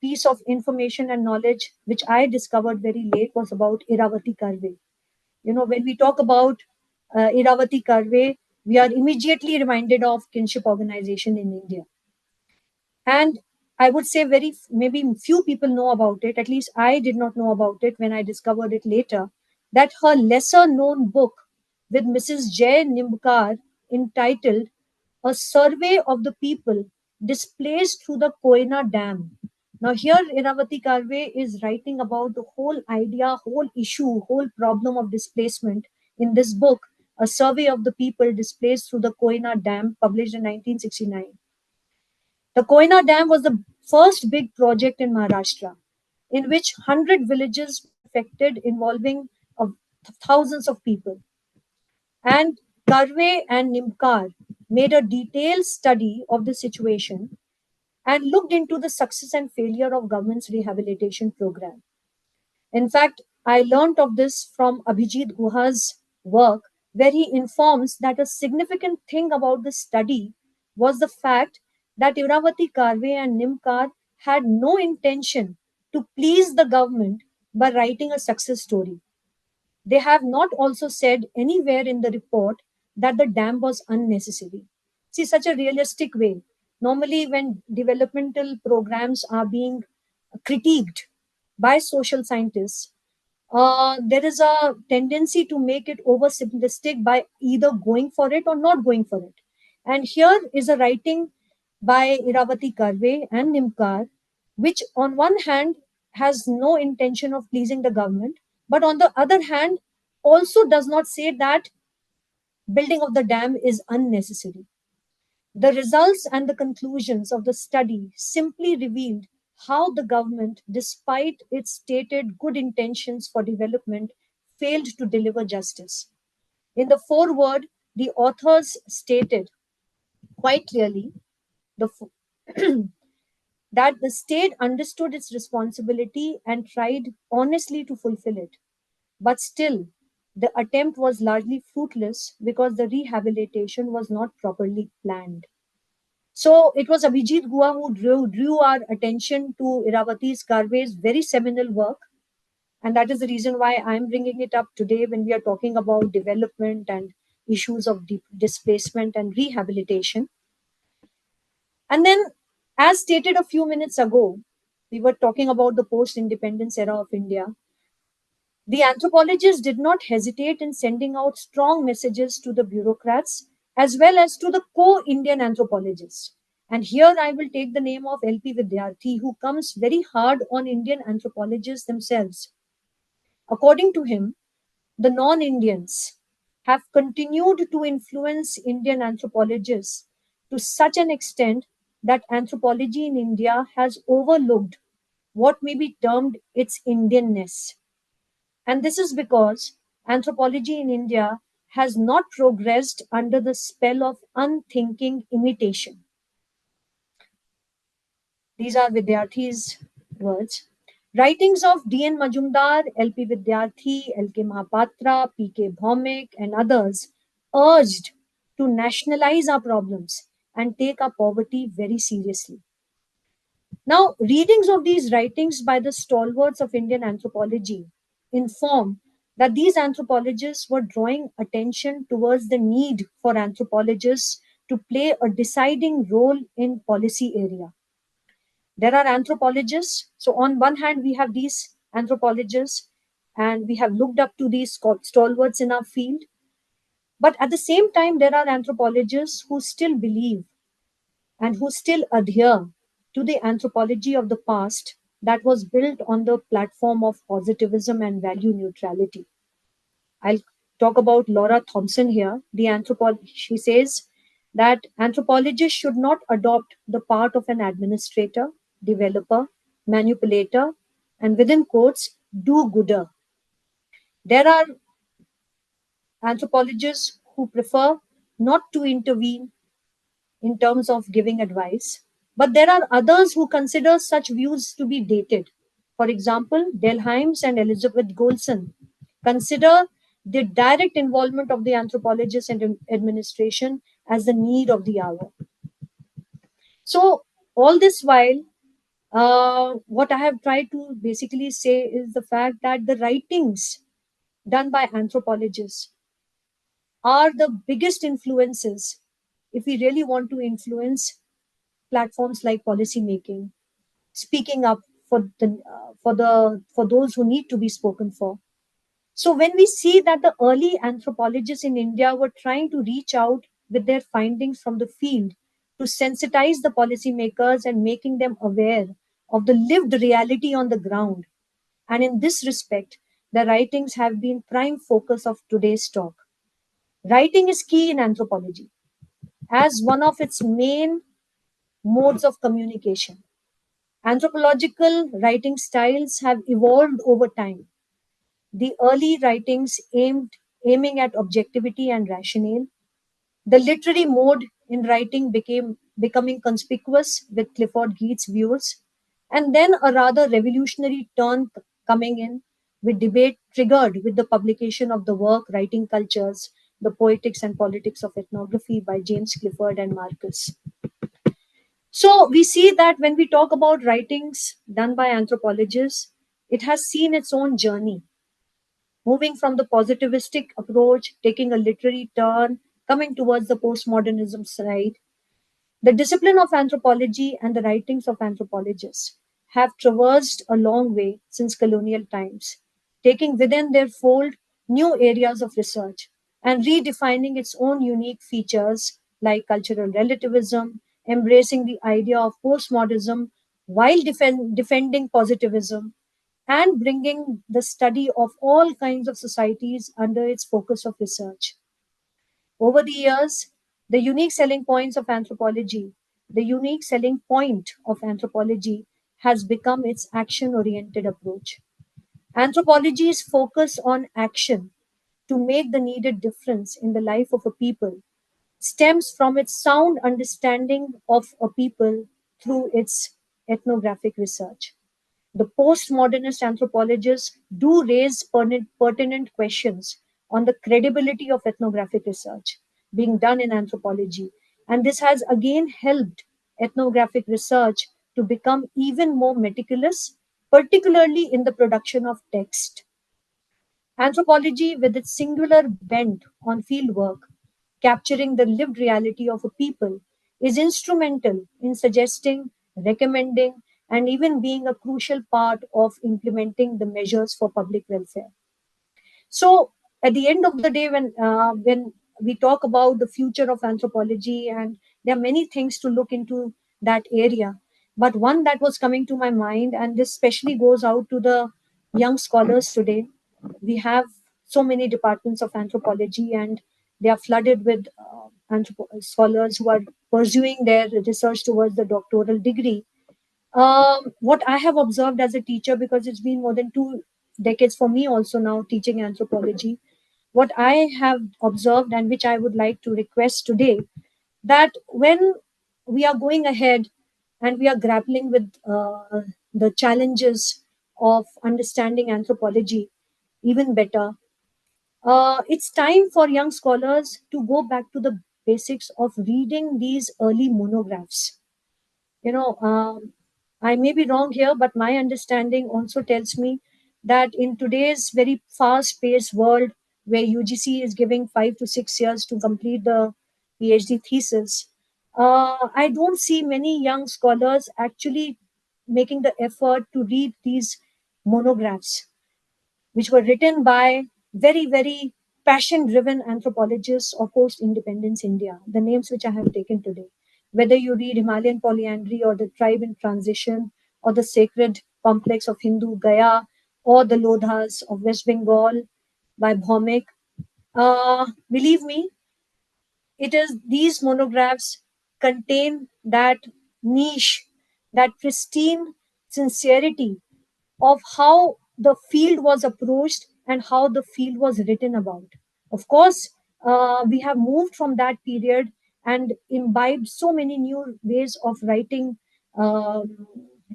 piece of information and knowledge which I discovered very late was about Iravati Karve. You know, when we talk about Iravati Karve, we are immediately reminded of kinship organization in India. And I would say maybe few people know about it. At least I did not know about it when I discovered it later. That her lesser known book with Mrs. Jay Nimbkar entitled A Survey of the People Displaced Through the Koyna Dam. Now here Iravati Karve is writing about the whole idea, whole issue, whole problem of displacement in this book, A Survey of the People Displaced Through the Koyna Dam, published in 1969. The Koyna Dam was the first big project in Maharashtra, in which 100 villages were affected, involving thousands of people. And Karve and Nimkar made a detailed study of the situation and looked into the success and failure of government's rehabilitation program. In fact, I learnt of this from Abhijit Guha's work, where he informs that a significant thing about the study was the fact that Iravati Karve and Nimkar had no intention to please the government by writing a success story. They have not also said anywhere in the report that the dam was unnecessary. See, such a realistic way. Normally, when developmental programs are being critiqued by social scientists, there is a tendency to make it oversimplistic by either going for it or not going for it. And here is a writing by Iravati Karve and Nimkar, which on one hand has no intention of pleasing the government, but on the other hand also does not say that building of the dam is unnecessary. The results and the conclusions of the study simply revealed how the government, despite its stated good intentions for development, failed to deliver justice. In the foreword, the authors stated quite clearly the, that the state understood its responsibility and tried honestly to fulfill it. But still, the attempt was largely fruitless because the rehabilitation was not properly planned. So it was Abhijit Gua who drew our attention to Iravati Karve's very seminal work. And that is the reason why I'm bringing it up today when we are talking about development and issues of displacement and rehabilitation. And then, as stated a few minutes ago, we were talking about the post independence era of India. The anthropologists did not hesitate in sending out strong messages to the bureaucrats as well as to the co Indian anthropologists. And here I will take the name of LP Vidyarthi, who comes very hard on Indian anthropologists themselves. According to him, the non Indians have continued to influence Indian anthropologists to such an extent that anthropology in India has overlooked what may be termed its Indianness. And this is because anthropology in India has not progressed under the spell of unthinking imitation. These are Vidyarthi's words. Writings of D.N. Majumdar, L.P. Vidyarthi, L.K. Mahapatra, P.K. Bhaumik, and others urged to nationalize our problems and take our poverty very seriously. Now, readings of these writings by the stalwarts of Indian anthropology inform that these anthropologists were drawing attention towards the need for anthropologists to play a deciding role in policy area. There are anthropologists. So, on one hand, we have these anthropologists, and we have looked up to these stalwarts in our field. But at the same time, there are anthropologists who still believe and who still adhere to the anthropology of the past that was built on the platform of positivism and value neutrality. I'll talk about Laura Thompson here. She says that anthropologists should not adopt the part of an administrator, developer, manipulator, and within quotes, do-gooder. There are anthropologists who prefer not to intervene in terms of giving advice, but there are others who consider such views to be dated. For example, Delheims and Elizabeth Golson consider the direct involvement of the anthropologist and administration as the need of the hour. So, all this while, what I have tried to basically say is the fact that the writings done by anthropologists are the biggest influences if we really want to influence platforms like policy making, speaking up for those who need to be spoken for. So when we see that the early anthropologists in India were trying to reach out with their findings from the field to sensitize the policymakers and making them aware of the lived reality on the ground, and in this respect, the writings have been prime focus of today's talk. Writing is key in anthropology as one of its main modes of communication. Anthropological writing styles have evolved over time. The early writings aiming at objectivity and rationale. The literary mode in writing becoming conspicuous with Clifford Geertz's views, and then a rather revolutionary turn coming in with debate triggered with the publication of the work Writing Cultures, The Poetics and Politics of Ethnography by James Clifford and Marcus. So we see that when we talk about writings done by anthropologists, it has seen its own journey, moving from the positivistic approach, taking a literary turn, coming towards the postmodernism side. The discipline of anthropology and the writings of anthropologists have traversed a long way since colonial times, taking within their fold new areas of research and redefining its own unique features like cultural relativism, embracing the idea of postmodernism while defending positivism, and bringing the study of all kinds of societies under its focus of research. Over the years, the unique selling point of anthropology has become its action oriented approach. Anthropology's focus on action to make the needed difference in the life of a people stems from its sound understanding of a people through its ethnographic research. The postmodernist anthropologists do raise pertinent questions on the credibility of ethnographic research being done in anthropology, and this has again helped ethnographic research to become even more meticulous, particularly in the production of text. Anthropology, with its singular bent on fieldwork, capturing the lived reality of a people, is instrumental in suggesting, recommending, and even being a crucial part of implementing the measures for public welfare. So, at the end of the day, when we talk about the future of anthropology, and there are many things to look into that area, but one that was coming to my mind, and this especially goes out to the young scholars today. We have so many departments of anthropology, and they are flooded with scholars who are pursuing their research towards the doctoral degree. What I have observed as a teacher, because it's been more than 2 decades for me also now teaching anthropology, what I have observed and which I would like to request today, that when we are going ahead and we are grappling with the challenges of understanding anthropology even better, it's time for young scholars to go back to the basics of reading these early monographs. you know um, I may be wrong here, but my understanding also tells me that in today's very fast paced world where UGC is giving 5 to 6 years to complete the PhD thesis, I don't see many young scholars actually making the effort to read these monographs, which were written by very, very passion driven anthropologists of post independence India, the names which I have taken today. Whether you read Himalayan Polyandry or The Tribe in Transition or The Sacred complex of Hindu Gaya, or the Lodhas of West Bengal by Bhomik. Believe me, it is these monographs contain that niche, that pristine sincerity of how the field was approached and how the field was written about. Of course, we have moved from that period and imbibed so many new ways of writing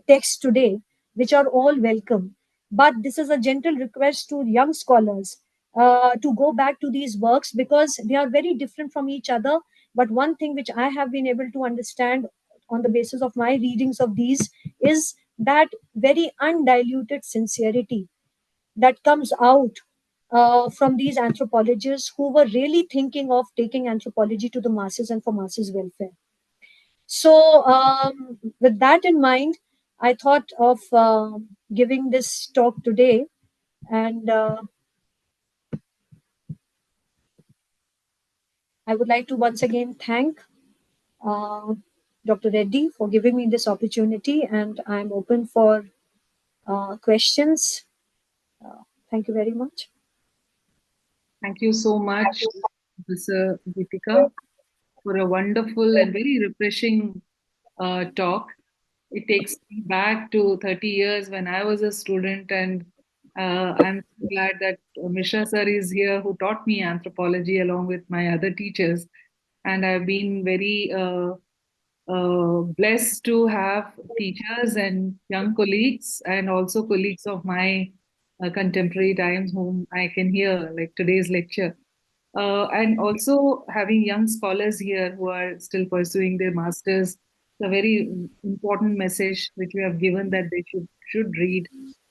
text today, which are all welcome. But this is a gentle request to young scholars to go back to these works because they are very different from each other. But one thing which I have been able to understand on the basis of my readings of these is that very undiluted sincerity that comes out from these anthropologists who were really thinking of taking anthropology to the masses and for masses' welfare. So, with that in mind, I thought of giving this talk today, and I would like to once again thank uh, Dr. Reddy for giving me this opportunity, and I'm open for questions. Thank you very much. Thank you so much, Professor Geetika, for a wonderful and very refreshing talk. It takes me back to 30 years when I was a student, and I'm so glad that Mishra sir is here, who taught me anthropology along with my other teachers. And I've been very blessed to have teachers and young colleagues, and also colleagues of my contemporary times whom I can hear, like today's lecture. And also having young scholars here who are still pursuing their masters, a very important message which we have given, that they should read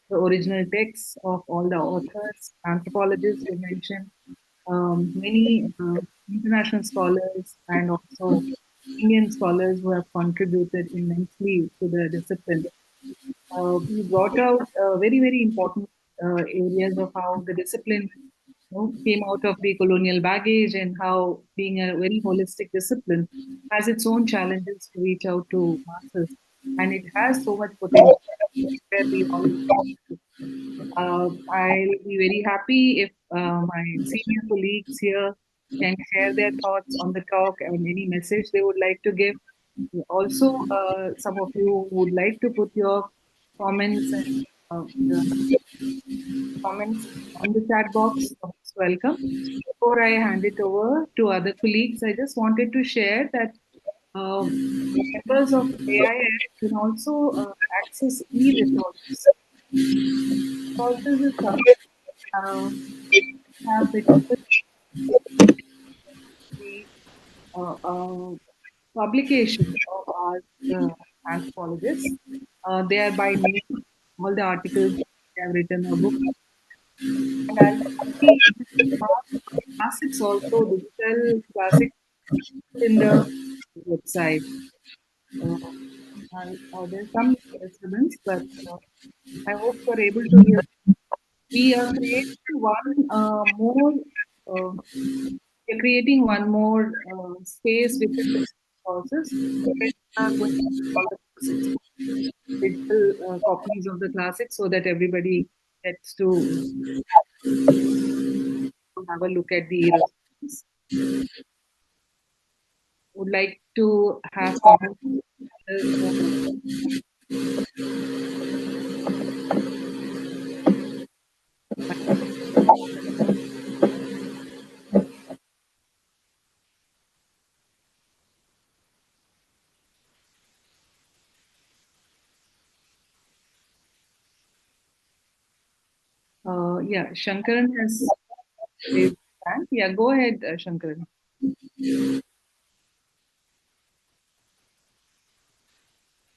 the original texts of all the authors, anthropologists you mentioned, many international scholars, and also Indian scholars who have contributed immensely to the discipline. We brought out very important areas of how the discipline, came out of the colonial baggage, and how being a very holistic discipline has its own challenges to reach out to masses, and it has so much potential where we all. I'll be very happy if my senior colleagues here can share their thoughts on the talk and any message they would like to give. Also, some of you would like to put your comments and comments on the chat box. Most welcome. Before I hand it over to other colleagues, I just wanted to share that members of AIF can also access e-resources. Resources is something have the publication of our anthropologists. They are by name, all the articles they have written, a book. And I'll see classics also, digital classics in the website. Uh, there's some disturbance, but I hope you're able to hear. We are creating one more. Uh, we're creating one more space within the courses. We are going to all the classics, digital copies of the classics, so that everybody gets to have a look at the responses. Would like to have comments. Yeah, Shankaran has raised his hand. Yeah, go ahead, Shankaran.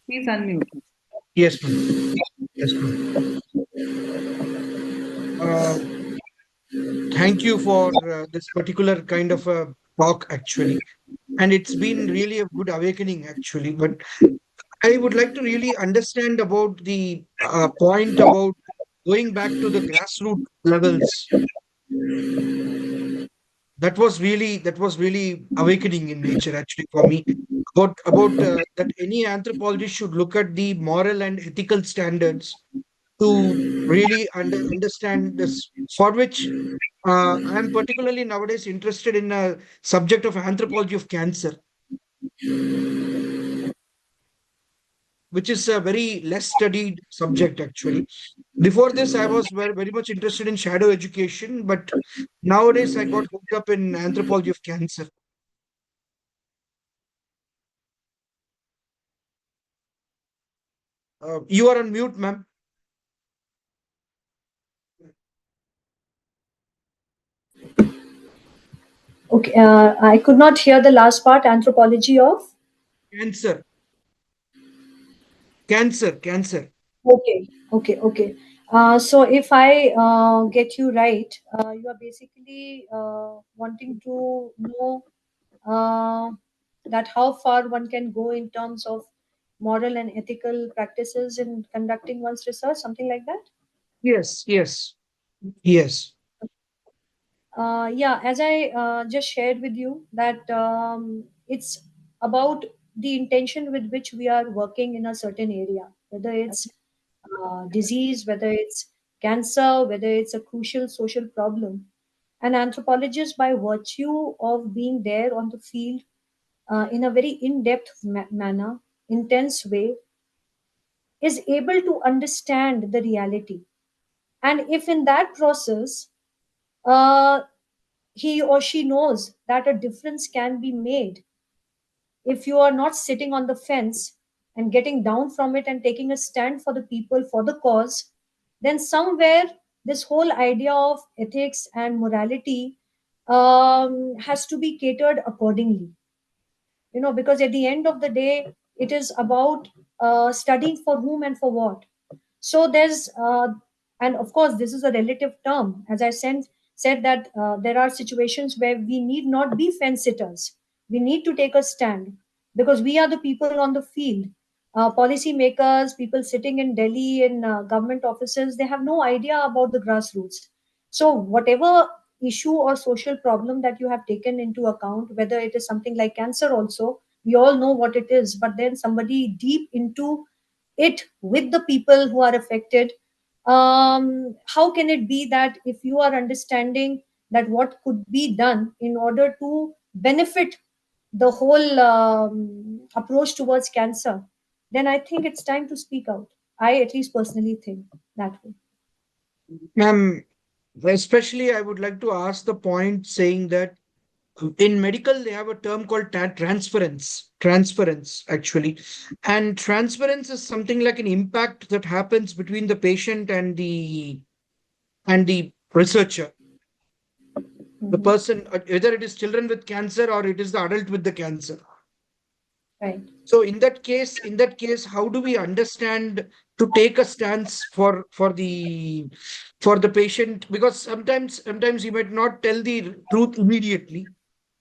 Please unmute. Yes, ma'am. Yes, ma'am. Thank you for this particular kind of a talk, actually. And it's been really a good awakening, actually. But I would like to really understand about the point about going back to the grassroots levels. that was really awakening in nature actually for me, about that any anthropologist should look at the moral and ethical standards to really understand this, for which I am particularly nowadays interested in a subject of anthropology of cancer, which is a very less studied subject actually. Before this, I was very much interested in shadow education, but nowadays I got hooked up in anthropology of cancer. You are on mute, ma'am. Okay, I could not hear the last part. Anthropology of. Cancer, cancer. Okay, okay, okay. So if I get you right, you are basically wanting to know uh, that how far one can go in terms of moral and ethical practices in conducting one's research, something like that. Yes, yes, yes. Yeah, as I just shared with you, that it's about the intention with which we are working in a certain area, whether it's disease, whether it's cancer, whether it's a crucial social problem. An anthropologist, by virtue of being there on the field in a very in depth manner, intense way, is able to understand the reality. And if in that process, uh, he or she knows that a difference can be made, if you are not sitting on the fence and getting down from it and taking a stand for the people, for the cause, then somewhere this whole idea of ethics and morality has to be catered accordingly. Because at the end of the day, it is about studying for whom and for what. So there's and of course this is a relative term, as I said that there are situations where we need not be fence sitters. We need to take a stand, because we are the people on the field. Policy makers, people sitting in Delhi in government offices, they have no idea about the grassroots. So whatever issue or social problem that you have taken into account, whether it is something like cancer also, we all know what it is, but then somebody deep into it with the people who are affected, how can it be that if you are understanding that what could be done in order to benefit the whole approach towards cancer, then I think it's time to speak out. I at least personally think that way. Um, Especially, I would like to ask the point saying that in medical they have a term called transference actually, and transference is something like an impact that happens between the patient and the researcher, the Mhm. person, whether it is children with cancer or it is the adult with the cancer. Right. So in that case, how do we understand to take a stance for the patient? Because sometimes you might not tell the truth immediately,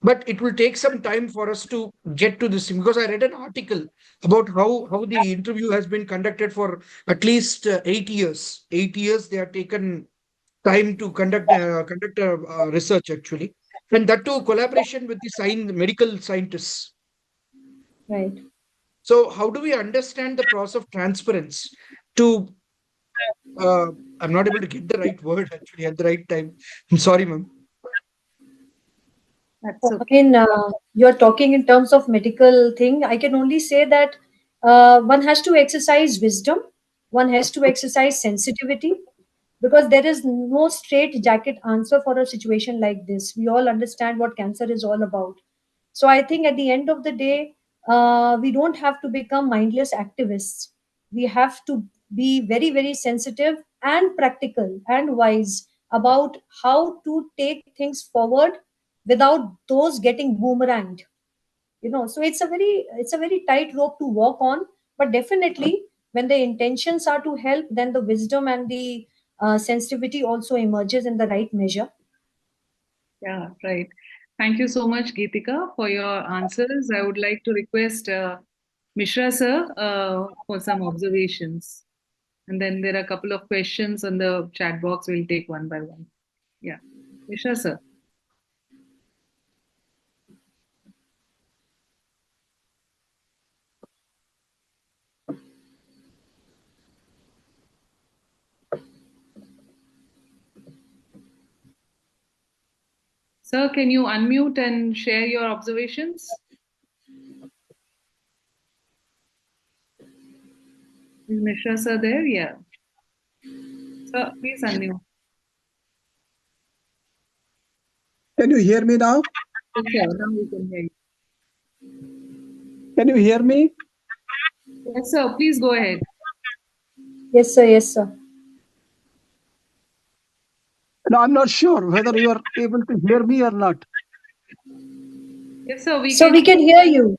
but it will take some time for us to get to this thing. Because I read an article about how the interview has been conducted for at least 8 years. 8 years they have taken time to conduct a research actually, and that too collaboration with the medical scientists. Right. So how do we understand the process of transference to uh, I'm not able to get the right word actually at the right time. I'm sorry, ma'am. That's okay. Again, you're talking in terms of medical thing. I can only say that one has to exercise wisdom, one has to exercise sensitivity, because there is no straight jacket answer for a situation like this. We all understand what cancer is all about. So I think at the end of the day, we don't have to become mindless activists. We have to be very, very sensitive and practical and wise about how to take things forward without those getting boomeranged. So it's a very tight rope to walk on, but definitely when the intentions are to help, then the wisdom and the sensitivity also emerges in the right measure. Yeah, right. Thank you so much, Geetika, for your answers. I would like to request Mishra sir for some observations. And then there are a couple of questions on the chat box. We'll take one by one. Yeah. Mishra sir. Sir, can you unmute and share your observations? Is Mishra sir there? Yeah. Sir, please unmute. Can you hear me now? Yes, sir. Now we can hear you. Can you hear me? Yes, sir. Please go ahead. Yes, sir. Yes, sir. No, I'm not sure whether you are able to hear me or not. Yes, sir. We can hear you.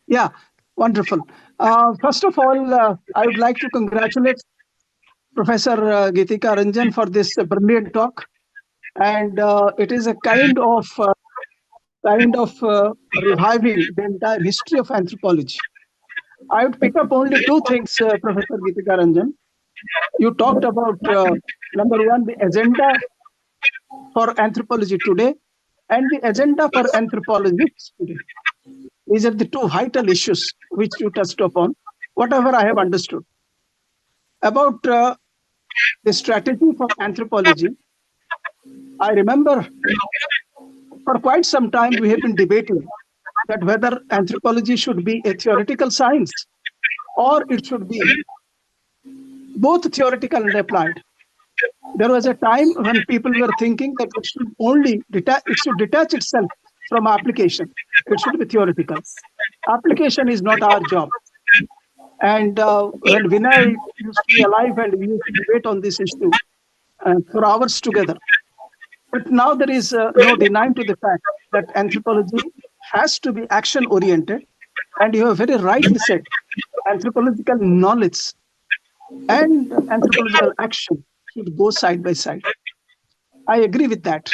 Yeah, wonderful. First of all, I would like to congratulate Professor Geetika Ranjan for this brilliant talk. And it is a kind of reviving the entire history of anthropology. I would pick up only two things, Professor Geetika Ranjan. You talked about number one, the agenda for anthropology today, and the agenda for anthropologists today. These are the two vital issues which you touched upon, whatever I have understood. About the strategy for anthropology, I remember for quite some time we have been debating that whether anthropology should be a theoretical science or it should be both theoretical and applied. There was a time when people were thinking that it should only detach itself from application. It should be theoretical. Application is not our job. And when Vinay used to be alive and we used to debate on this issue for hours together. But now there is no denying to the fact that anthropology has to be action oriented. And you have very rightly said, anthropological knowledge and anthropological action should go side by side. I agree with that.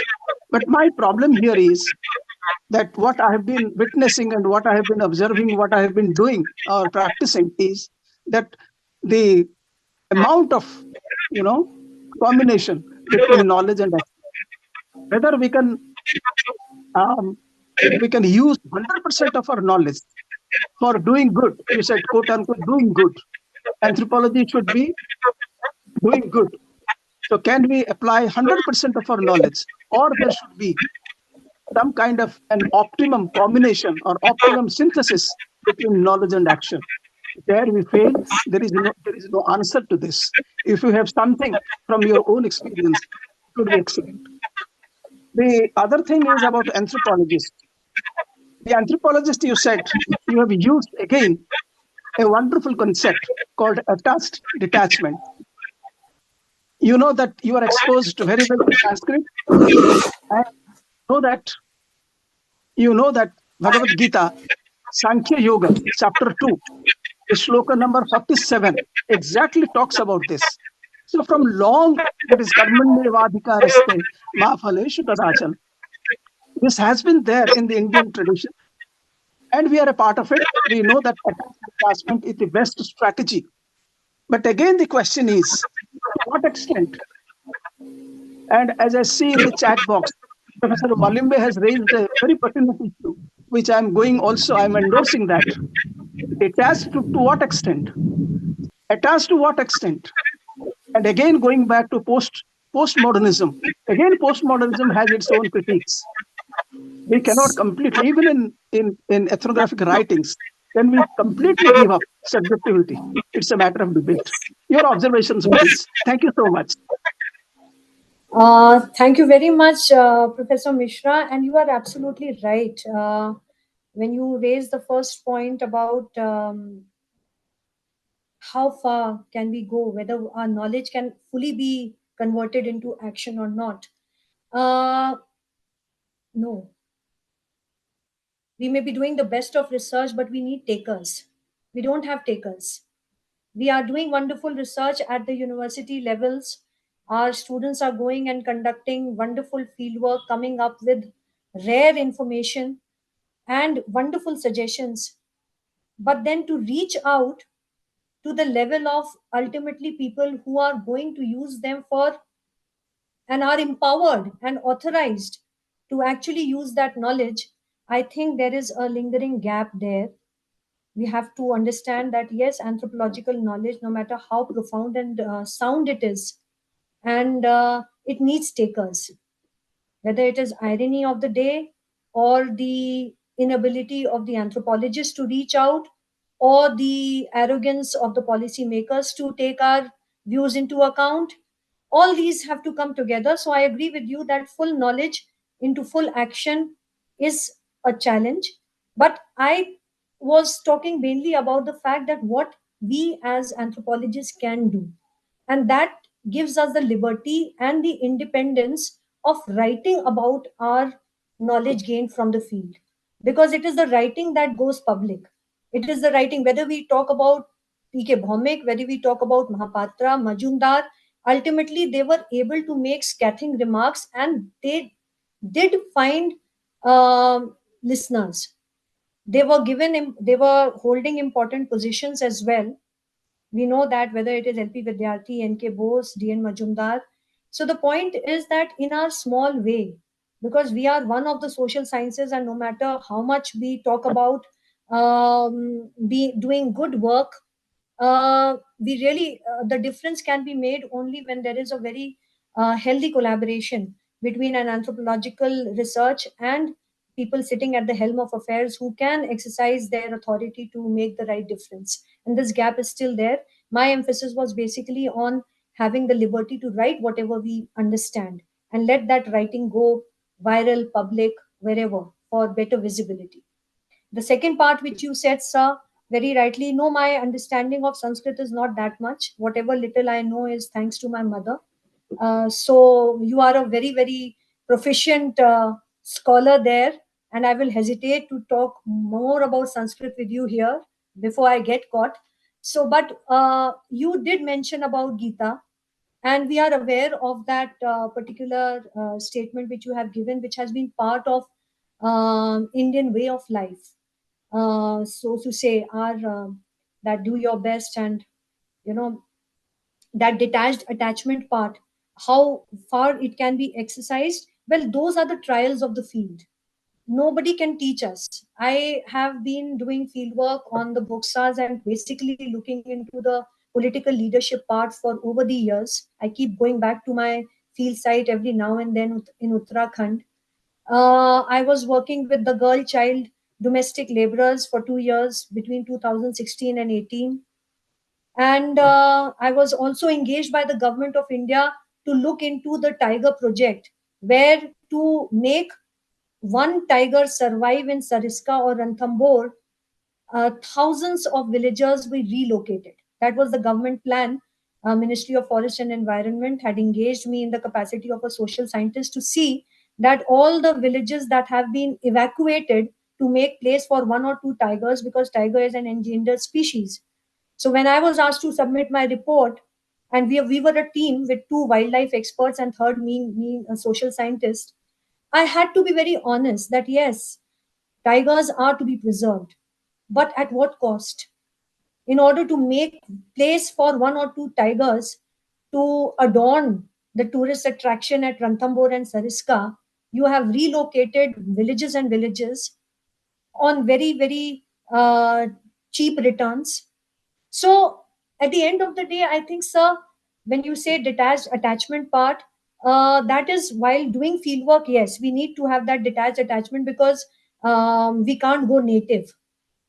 But my problem here is that what I have been witnessing and what I have been observing, what I have been doing or practicing is that the amount of, combination between knowledge and action, whether um, we can use 100% of our knowledge for doing good. You said, quote unquote, doing good. Anthropology should be doing good. So can we apply 100% of our knowledge, or there should be some kind of an optimum combination or optimum synthesis between knowledge and action? There we fail. There is no answer to this. If you have something from your own experience, it would be excellent. The other thing is about anthropologists. The anthropologist, you said, you have used again a wonderful concept called attached detachment. You know that you are exposed very well to Sanskrit, and you know that Bhagavad Gita, Sankhya Yoga, chapter 2, the shloka number 47, exactly talks about this. So from long, that is karmanyevadhikaraste ma phaleshu kadachana. This has been there in the Indian tradition, and we are a part of it. We know that attachment is the best strategy. But again, the question is, to what extent? And as I see in the chat box, Professor Malimbe has raised a very pertinent issue, which I'm endorsing that. Attached to what extent? Attached to what extent? And again, going back to postmodernism, again, postmodernism has its own critiques. We cannot completely, even in ethnographic writings, can we completely give up subjectivity? It's a matter of debate. Your observations on this. Thank you so much. Thank you very much, Professor Mishra, and you are absolutely right. When you raise the first point about how far can we go, whether our knowledge can fully be converted into action or not. No. We may be doing the best of research, but we need takers. We don't have takers. We are doing wonderful research at the university levels. Our students are going and conducting wonderful fieldwork, coming up with rare information and wonderful suggestions. But then to reach out to the level of ultimately people who are going to use them for and are empowered and authorized to actually use that knowledge, I think there is a lingering gap there. We have to understand that yes, anthropological knowledge, no matter how profound and sound it is, and it needs takers. whether it is irony of the day or the inability of the anthropologists to reach out or the arrogance of the policymakers to take our views into account. All these have to come together. So I agree with you that full knowledge into full action is a challenge. But I was talking mainly about the fact that what we as anthropologists can do. And that gives us the liberty and the independence of writing about our knowledge gained from the field. Because it is the writing that goes public. It is the writing, whether we talk about P.K. Bhaumik, whether we talk about Mahapatra, Majumdar, ultimately they were able to make scathing remarks and they did find listeners. They were they were holding important positions as well. We know that whether it is LP Vidyarthi, N.K. Bose, D.N. Majumdar. So the point is that in our small way, because we are one of the social sciences, and no matter how much we talk about be doing good work, we really the difference can be made only when there is a very healthy collaboration between an anthropological research and people sitting at the helm of affairs who can exercise their authority to make the right difference. And this gap is still there. My emphasis was basically on having the liberty to write whatever we understand and let that writing go viral, public, wherever, for better visibility. The second part which you said, sir, very rightly, no, my understanding of Sanskrit is not that much. Whatever little I know is thanks to my mother. So you are a very, very proficient scholar there, and I will hesitate to talk more about Sanskrit with you here before I get caught. So, but you did mention about Gita, and we are aware of that particular statement which you have given, which has been part of Indian way of life. So to say, are that do your best, and you know that detached attachment part, how far it can be exercised. Well, those are the trials of the field. Nobody can teach us. I have been doing field work on the Bhoksas and basically looking into the political leadership part for over the years. I keep going back to my field site every now and then in Uttarakhand. I was working with the girl child domestic laborers for 2 years between 2016 and 18. And I was also engaged by the government of India to look into the tiger project, where to make one tiger survive in Sariska or Ranthambore, thousands of villagers were relocated. That was the government plan. Ministry of Forest and Environment had engaged me in the capacity of a social scientist to see that all the villages that have been evacuated to make place for one or two tigers, because tiger is an endangered species. So when I was asked to submit my report, and we were a team with two wildlife experts and third me a social scientist, I had to be very honest that yes, tigers are to be preserved, but at what cost? In order to make place for one or two tigers to adorn the tourist attraction at Ranthambore and Sariska, you have relocated villages and villages on very, very cheap returns. So at the end of the day, I think, sir, when you say detached attachment part, that is while doing fieldwork, yes, we need to have that detached attachment because we can't go native.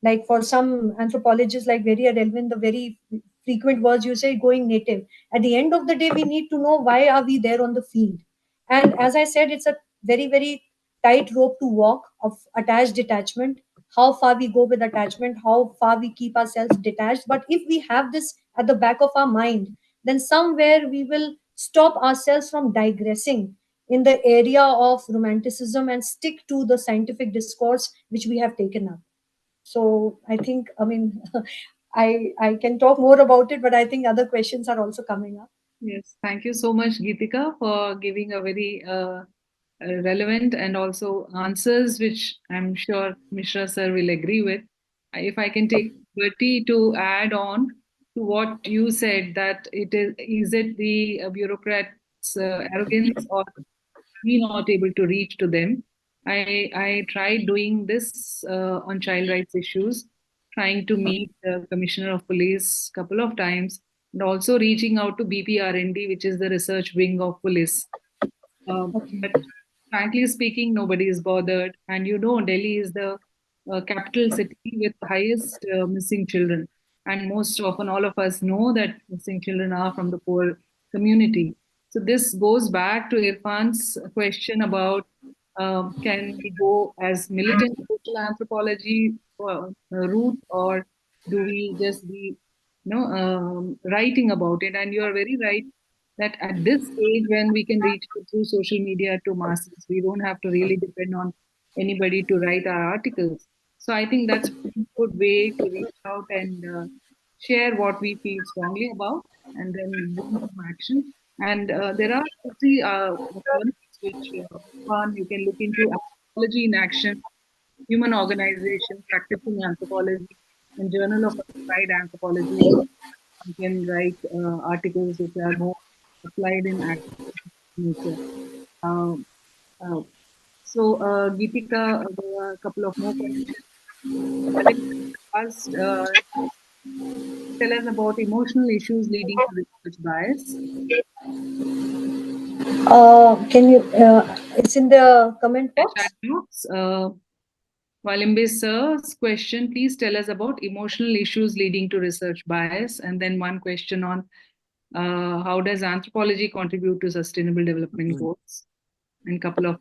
Like for some anthropologists like very relevant, the very frequent words you say going native. At the end of the day, we need to know why are we there on the field. And as I said, it's a very, very tight rope to walk of attached detachment, how far we go with attachment, how far we keep ourselves detached. But if we have this at the back of our mind, then somewhere we will stop ourselves from digressing in the area of romanticism and stick to the scientific discourse which we have taken up. So I think, I mean, I can talk more about it, but I think other questions are also coming up. Yes, thank you so much, Geetika, for giving a very relevant and also answers, which I'm sure Mishra sir will agree with. If I can take liberty to add on to what you said, that is it the bureaucrats' arrogance or we not able to reach to them? I tried doing this on child rights issues, trying to meet the Commissioner of Police a couple of times, and also reaching out to BPRND, which is the research wing of police. Okay. But frankly speaking, nobody is bothered. And Delhi is the capital city with the highest missing children. And most often, all of us know that missing children are from the poor community. So this goes back to Irfan's question about can we go as militant social anthropology route, or do we just be writing about it? And you are very right that at this stage, when we can reach through social media to masses, we don't have to really depend on anybody to write our articles. So I think that's a good way to reach out and share what we feel strongly about, and then bring some action. And there are 3 journals which one you can look into: Anthropology in Action, Human Organization, Practicing Anthropology, and Journal of Applied Anthropology. You can write articles which are more applied in academic nature. Um, uh, Geetika, there are a couple of more questions. Valim asked, tell us about emotional issues leading to research bias. Can you? It's in the comment box. Valimbe sir's question, please tell us about emotional issues leading to research bias. And then one question on how does anthropology contribute to sustainable development goals? And a couple of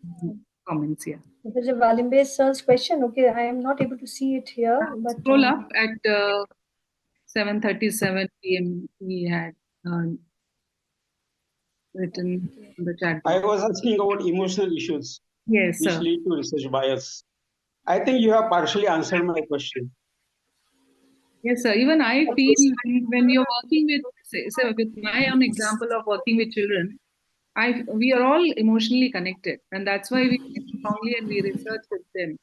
comments here. Professor Valimbe sir's question. Okay, I am not able to see it here, but scroll up at 7:37 p.m. We had written in the chat. I was asking about emotional issues Yes, which sir. lead to research bias. I think you have partially answered my question. Yes, sir. Even I feel when you're working with, say, with my own example of working with children, we are all emotionally connected, and that's why we think strongly and we research with them.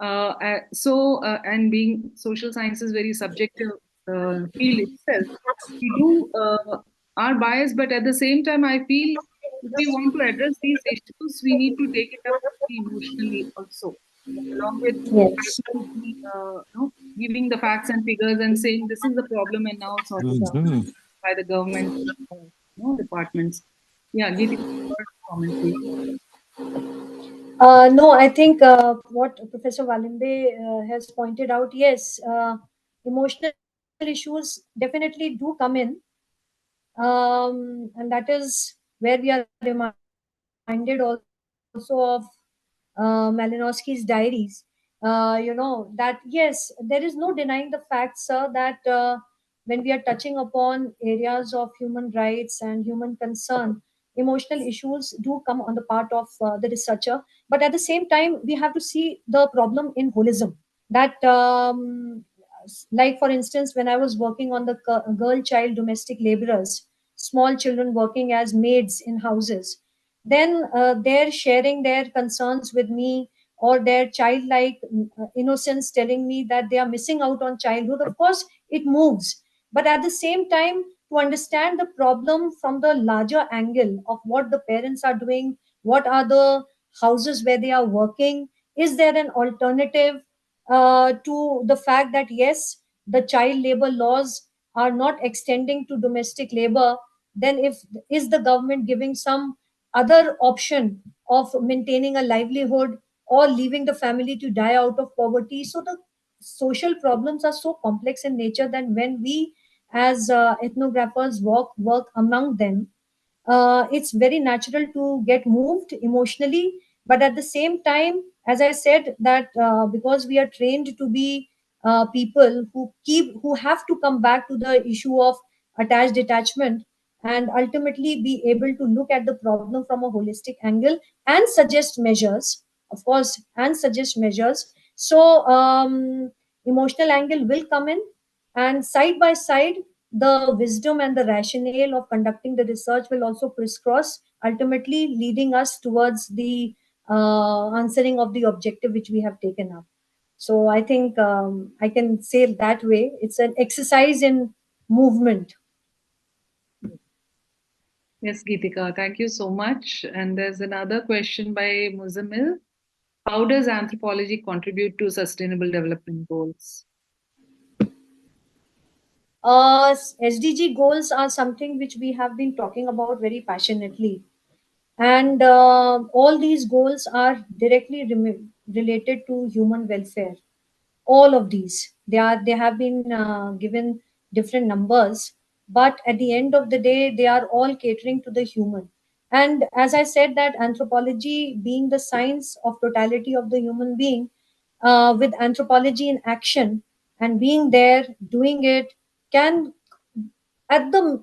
And being social science is very subjective field itself, we do are biased, but at the same time, I feel if we want to address these issues, we need to take it up emotionally also, along with yes. giving the facts and figures and saying this is the problem and now sort it out by the government departments. Yeah, Geetika, your comment, please. No, I think what Professor Valimbe has pointed out, yes, emotional issues definitely do come in. And that is where we are reminded also of Malinowski's diaries. That yes, there is no denying the fact, sir, that when we are touching upon areas of human rights and human concern, emotional issues do come on the part of the researcher. But at the same time, we have to see the problem in holism. That, like for instance, when I was working on the girl child domestic laborers, small children working as maids in houses, then they're sharing their concerns with me, or their childlike innocence, telling me that they are missing out on childhood. Of course it moves, but at the same time, to understand the problem from the larger angle of what the parents are doing, what are the houses where they are working, is there an alternative to the fact that yes, the child labor laws are not extending to domestic labor, then if is the government giving some other option of maintaining a livelihood or leaving the family to die out of poverty. So the social problems are so complex in nature that when we as ethnographers work among them, it's very natural to get moved emotionally. But at the same time, as I said, that because we are trained to be people who have to come back to the issue of attached detachment, and ultimately be able to look at the problem from a holistic angle and suggest measures, of course, and suggest measures. So emotional angle will come in, and side by side, the wisdom and the rationale of conducting the research will also crisscross, ultimately leading us towards the answering of the objective which we have taken up. So I think I can say it that way. It's an exercise in movement. Yes, Geetika, thank you so much. And there's another question by Muzammil. How does anthropology contribute to sustainable development goals? SDG goals are something which we have been talking about very passionately. And all these goals are directly related to human welfare. All of these, they have been given different numbers, but at the end of the day, they are all catering to the human. And as I said, that anthropology being the science of totality of the human being, with anthropology in action and being there doing it, can at the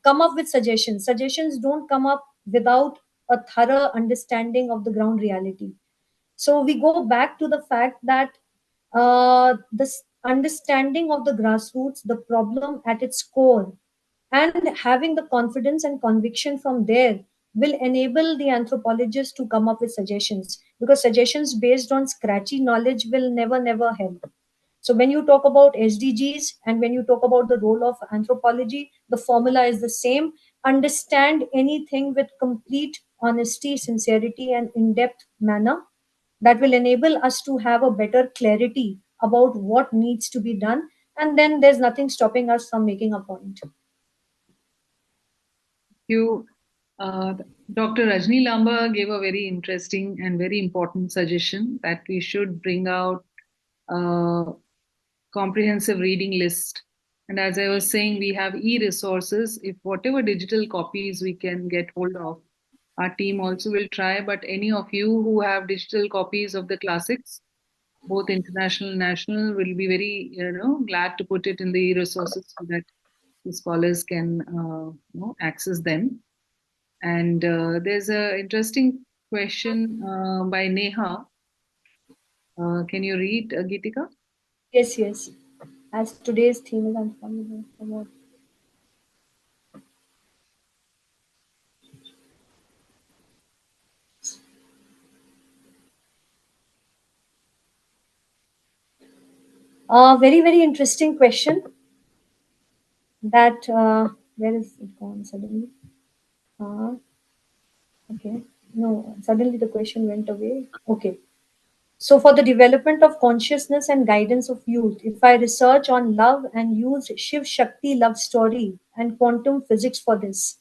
come up with suggestions don't come up without a thorough understanding of the ground reality. So we go back to the fact that this understanding of the grassroots, the problem at its core, and having the confidence and conviction from there will enable the anthropologist to come up with suggestions, because suggestions based on scratchy knowledge will never help. So when you talk about SDGs and when you talk about the role of anthropology, the formula is the same. Understand anything with complete honesty, sincerity, and in-depth manner. That will enable us to have a better clarity about what needs to be done. And then there's nothing stopping us from making a point. You, Dr. Rajni Lamba gave a very interesting and very important suggestion that we should bring out a comprehensive reading list. And as I was saying, we have e-resources. If whatever digital copies we can get hold of, our team also will try. But any of you who have digital copies of the classics, both international and national, will be very glad to put it in the e-resources so that the scholars can access them. And there's an interesting question by Neha. Can you read, Geetika? Yes. As today's theme is anthropology. Very interesting question. That where is it gone suddenly? Okay, no, suddenly the question went away. Okay. So, for the development of consciousness and guidance of youth, if I research on love and use Shiv Shakti love story and quantum physics for this,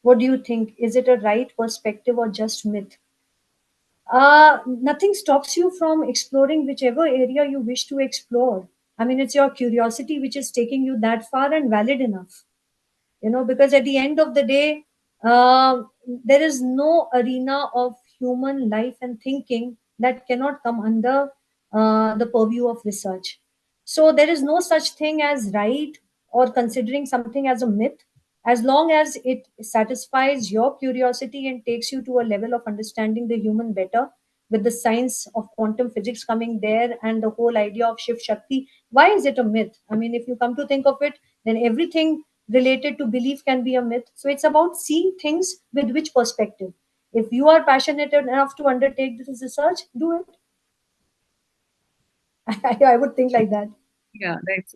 what do you think? Is it a right perspective or just myth? Nothing stops you from exploring whichever area you wish to explore. I mean, it's your curiosity which is taking you that far and valid enough. Because at the end of the day, there is no arena of human life and thinking that cannot come under the purview of research. So there is no such thing as right or considering something as a myth, as long as it satisfies your curiosity and takes you to a level of understanding the human better, with the science of quantum physics coming there and the whole idea of Shiv Shakti. Why is it a myth? I mean, if you come to think of it, then everything related to belief can be a myth. So it's about seeing things with which perspective. If you are passionate enough to undertake this research, do it. I would think like that. Yeah, that's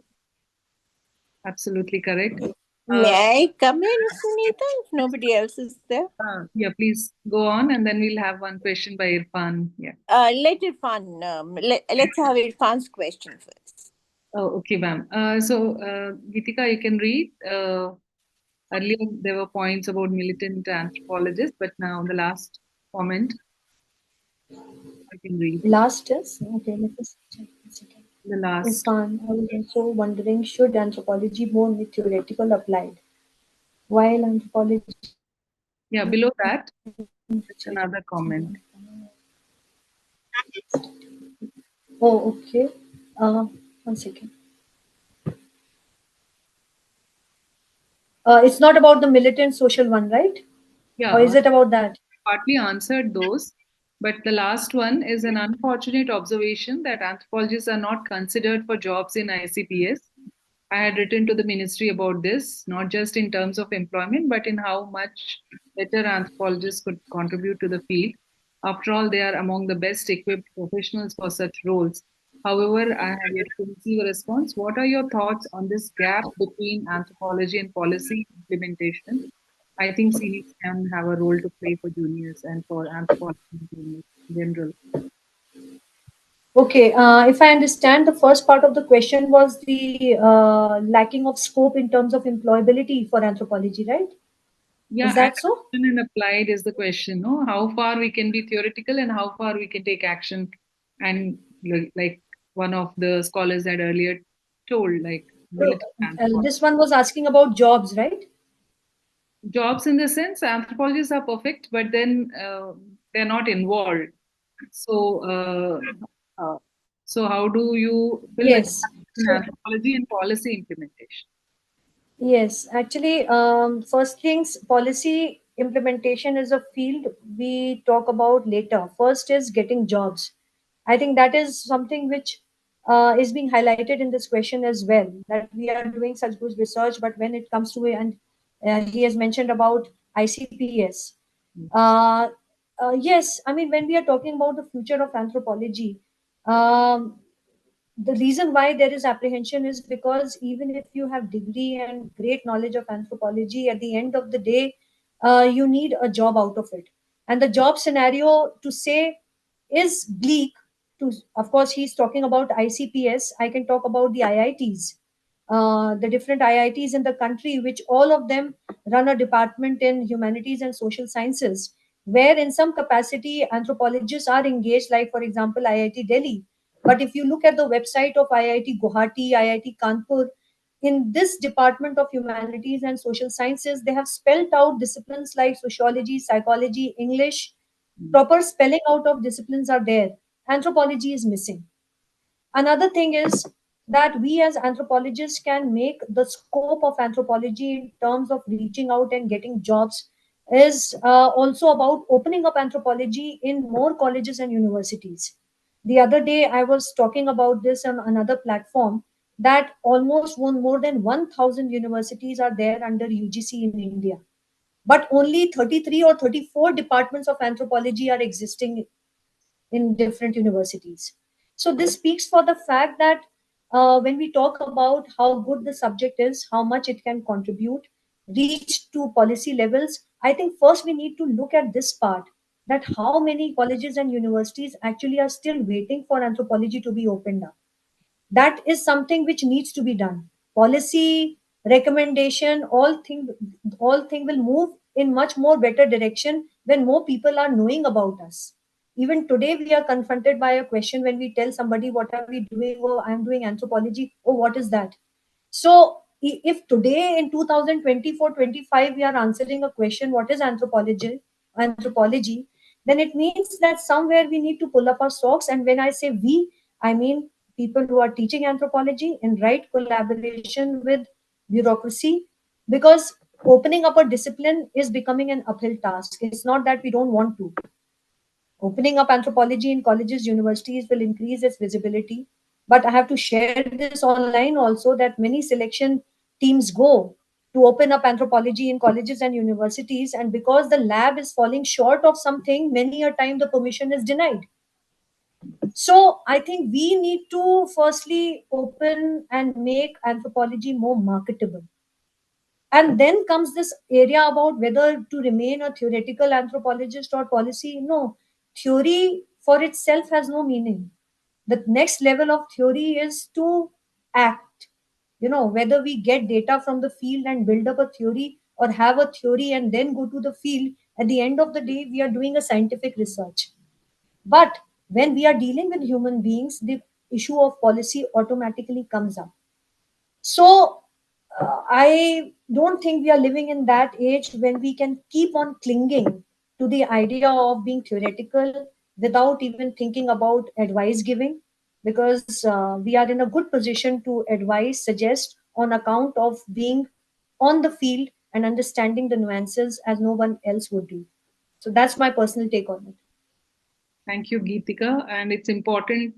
absolutely correct. May I come in, Sunita, if nobody else is there? Yeah, please go on, and then we'll have one question by Irfan. Yeah. Let Irfan, let's have Irfan's question first. Oh, okay, ma'am. So, Geetika, you can read. Earlier, there were points about militant anthropologists, but now the last comment, I can read. Last is, okay, let us check this again. The last. Irfan, I was also wondering, should anthropology more be theoretical applied? While anthropology... Yeah, below that, there's another comment. Oh, okay. 1 second. It's not about the militant social one, right? Yeah. Or is it about that? Partly answered those, but the last one is an unfortunate observation that anthropologists are not considered for jobs in ICPS. I had written to the ministry about this, not just in terms of employment, but in how much better anthropologists could contribute to the field. After all, they are among the best equipped professionals for such roles. However, I have yet to receive a response. What are your thoughts on this gap between anthropology and policy implementation? I think seniors can have a role to play for juniors and for anthropology in general. Okay, if I understand, the first part of the question was the lacking of scope in terms of employability for anthropology, right? Yeah, Is that so? action and applied is the question, no? How far we can be theoretical and how far we can take action. And like one of the scholars had earlier told, like So, military anthropology. this one was asking about jobs, right? Jobs in the sense, anthropologists are perfect, but then they're not involved. So, so how do you build a Yes. capacity in So, anthropology and policy implementation? yes, actually, first things, policy implementation is a field we talk about later. First is getting jobs. I think that is something which is being highlighted in this question as well, that we are doing such good research, but when it comes to it, and he has mentioned about ICPS. Uh, yes, I mean, when we are talking about the future of anthropology, um, the reason why there is apprehension is because even if you have degree and great knowledge of anthropology, at the end of the day, you need a job out of it. And the job scenario, to say, is bleak. To, of course, he's talking about ICPS. I can talk about the IITs, the different IITs in the country, which all of them run a department in humanities and social sciences, where in some capacity anthropologists are engaged, like for example IIT Delhi. But if you look at the website of IIT Guwahati, IIT Kanpur, in this Department of Humanities and Social Sciences, they have spelled out disciplines like sociology, psychology, English. Proper spelling out of disciplines are there. Anthropology is missing. Another thing is that we as anthropologists can make the scope of anthropology in terms of reaching out and getting jobs is also about opening up anthropology in more colleges and universities. The other day, I was talking about this on another platform that almost more than 1,000 universities are there under UGC in India. But only 33 or 34 departments of anthropology are existing in different universities. So this speaks for the fact that when we talk about how good the subject is, how much it can contribute, reach to policy levels, I think first we need to look at this part, that how many colleges and universities actually are still waiting for anthropology to be opened up. That is something which needs to be done. Policy recommendation, all thing will move in much more better direction when more people are knowing about us. Even today we are confronted by a question when we tell somebody, what are we doing? Oh, I'm doing anthropology. Oh, what is that? So if today in 2024-25 we are answering a question, what is anthropology, then it means that somewhere we need to pull up our socks. And when I say we, I mean people who are teaching anthropology in right collaboration with bureaucracy, because opening up a discipline is becoming an uphill task. It's not that we don't want to. Opening up anthropology in colleges, universities will increase its visibility. But I have to share this online also, that many selection teams go to open up anthropology in colleges and universities. And because the lab is falling short of something, many a time the permission is denied. So I think we need to firstly open and make anthropology more marketable. And then comes this area about whether to remain a theoretical anthropologist or policy. No, theory for itself has no meaning. The next level of theory is to act. Whether we get data from the field and build up a theory, or have a theory and then go to the field, at the end of the day, we are doing a scientific research. But when we are dealing with human beings, the issue of policy automatically comes up. So I don't think we are living in that age when we can keep on clinging to the idea of being theoretical without even thinking about advice giving, because we are in a good position to advise, suggest on account of being on the field and understanding the nuances as no one else would do. So that's my personal take on it. Thank you, Geetika. And it's important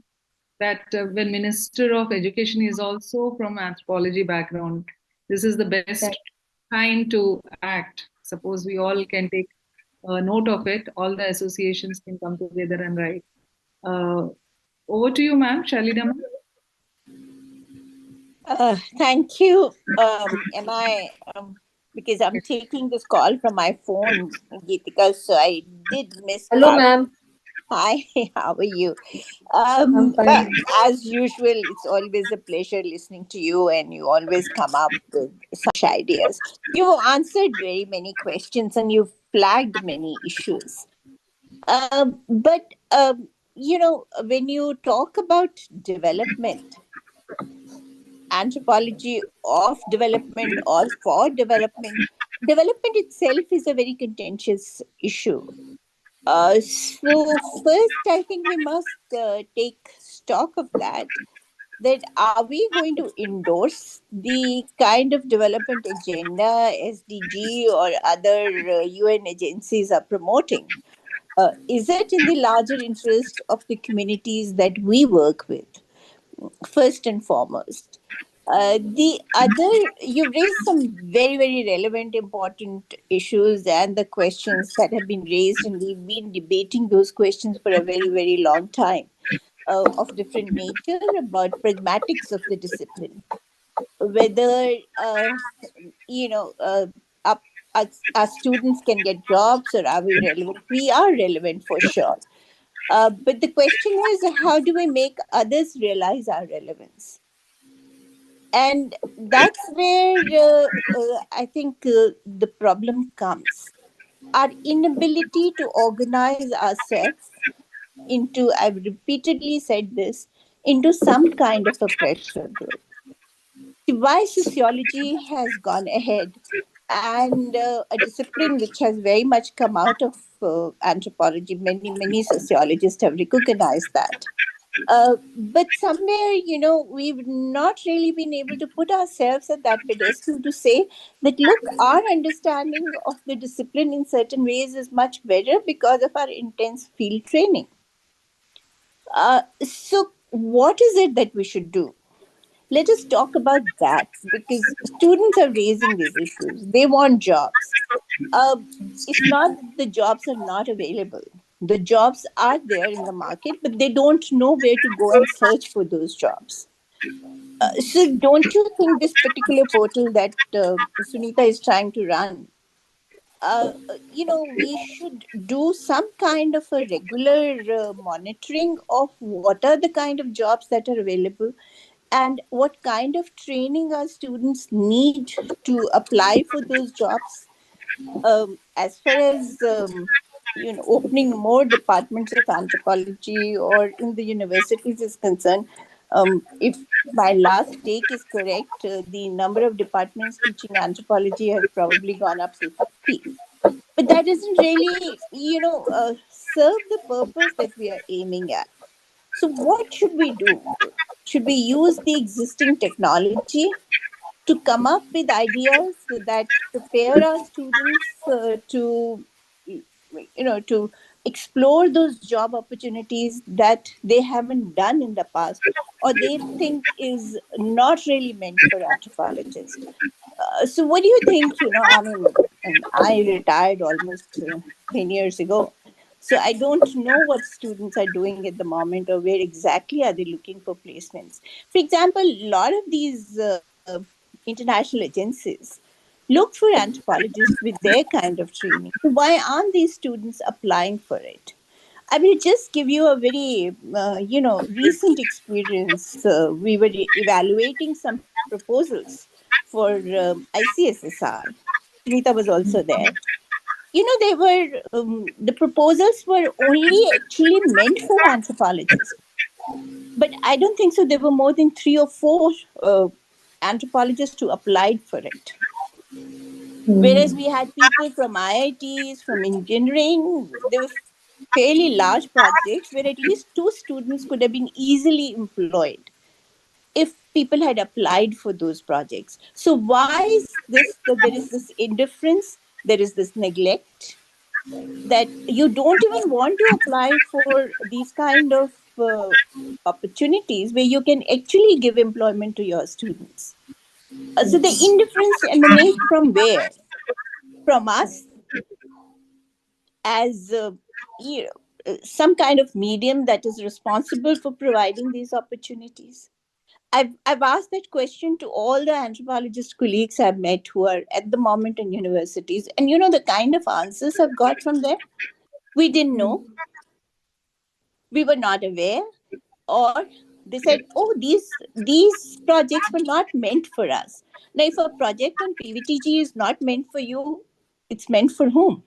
that when Minister of Education is also from anthropology background, this is the best Right. time to act. Suppose we all can take note of it, all the associations can come together and write. Uh, Over to you, ma'am. Shalida ma'am. Thank you. Am I because I'm taking this call from my phone, Geetika, so I did miss Hello, part. ma'am. Hi, how are you? I'm Well, fine. as usual, it's always a pleasure listening to you, and you always come up with such ideas. You've answered very many questions and you've flagged many issues. But when you talk about development, anthropology of development or for development, development itself is a very contentious issue. So first, I think we must take stock of that. That are we going to endorse the kind of development agenda SDG or other UN agencies are promoting? Is it in the larger interest of the communities that we work with? First and foremost. The other, you raised some very, very relevant, important issues and the questions that have been raised, and we've been debating those questions for a very, very long time of different nature about pragmatics of the discipline. Whether, you know, uh, up, our students can get jobs or are we relevant? We are relevant for sure. But the question is, how do we make others realize our relevance? And that's where I think the problem comes. Our inability to organize ourselves into, I've repeatedly said this, into some kind of a pressure group. Why sociology has gone ahead and a discipline which has very much come out of anthropology, many sociologists have recognized that. But somewhere, we've not really been able to put ourselves at that pedestal to say that, look, our understanding of the discipline in certain ways is much better because of our intense field training. So, what is it that we should do? Let us talk about that because students are raising these issues. They want jobs. Uh, it's not that the jobs are not available. The jobs are there in the market, but they don't know where to go and search for those jobs. So, don't you think this particular portal that Sunita is trying to run, we should do some kind of a regular monitoring of what are the kind of jobs that are available and what kind of training our students need to apply for those jobs? As far as opening more departments of anthropology or in the universities is concerned, if my last take is correct, the number of departments teaching anthropology have probably gone up to 50. But that doesn't really, serve the purpose that we are aiming at. So, what should we do? Should we use the existing technology to come up with ideas that prepare our students to explore those job opportunities that they haven't done in the past or they think is not really meant for anthropologists? So what do you think? I mean, and I retired almost 10 years ago, so I don't know what students are doing at the moment or where exactly are they looking for placements. For example, a lot of these international agencies look for anthropologists with their kind of training. So why aren't these students applying for it? I will just give you a very, recent experience. We were evaluating some proposals for ICSSR. Sunita was also there. The proposals were only actually meant for anthropologists. But I don't think so. There were more than 3 or 4 anthropologists who applied for it. Whereas we had people from IITs, from engineering, there were fairly large projects where at least 2 students could have been easily employed if people had applied for those projects. So why is this that there is this indifference, there is this neglect that you don't even want to apply for these kind of opportunities where you can actually give employment to your students? So the indifference emanates from where? From us as some kind of medium that is responsible for providing these opportunities. I've asked that question to all the anthropologist colleagues I've met who are at the moment in universities, and the kind of answers I've got from them. We didn't know. we were not aware, or they said, oh, these projects were not meant for us. Now, if a project on PVTG is not meant for you, it's meant for whom?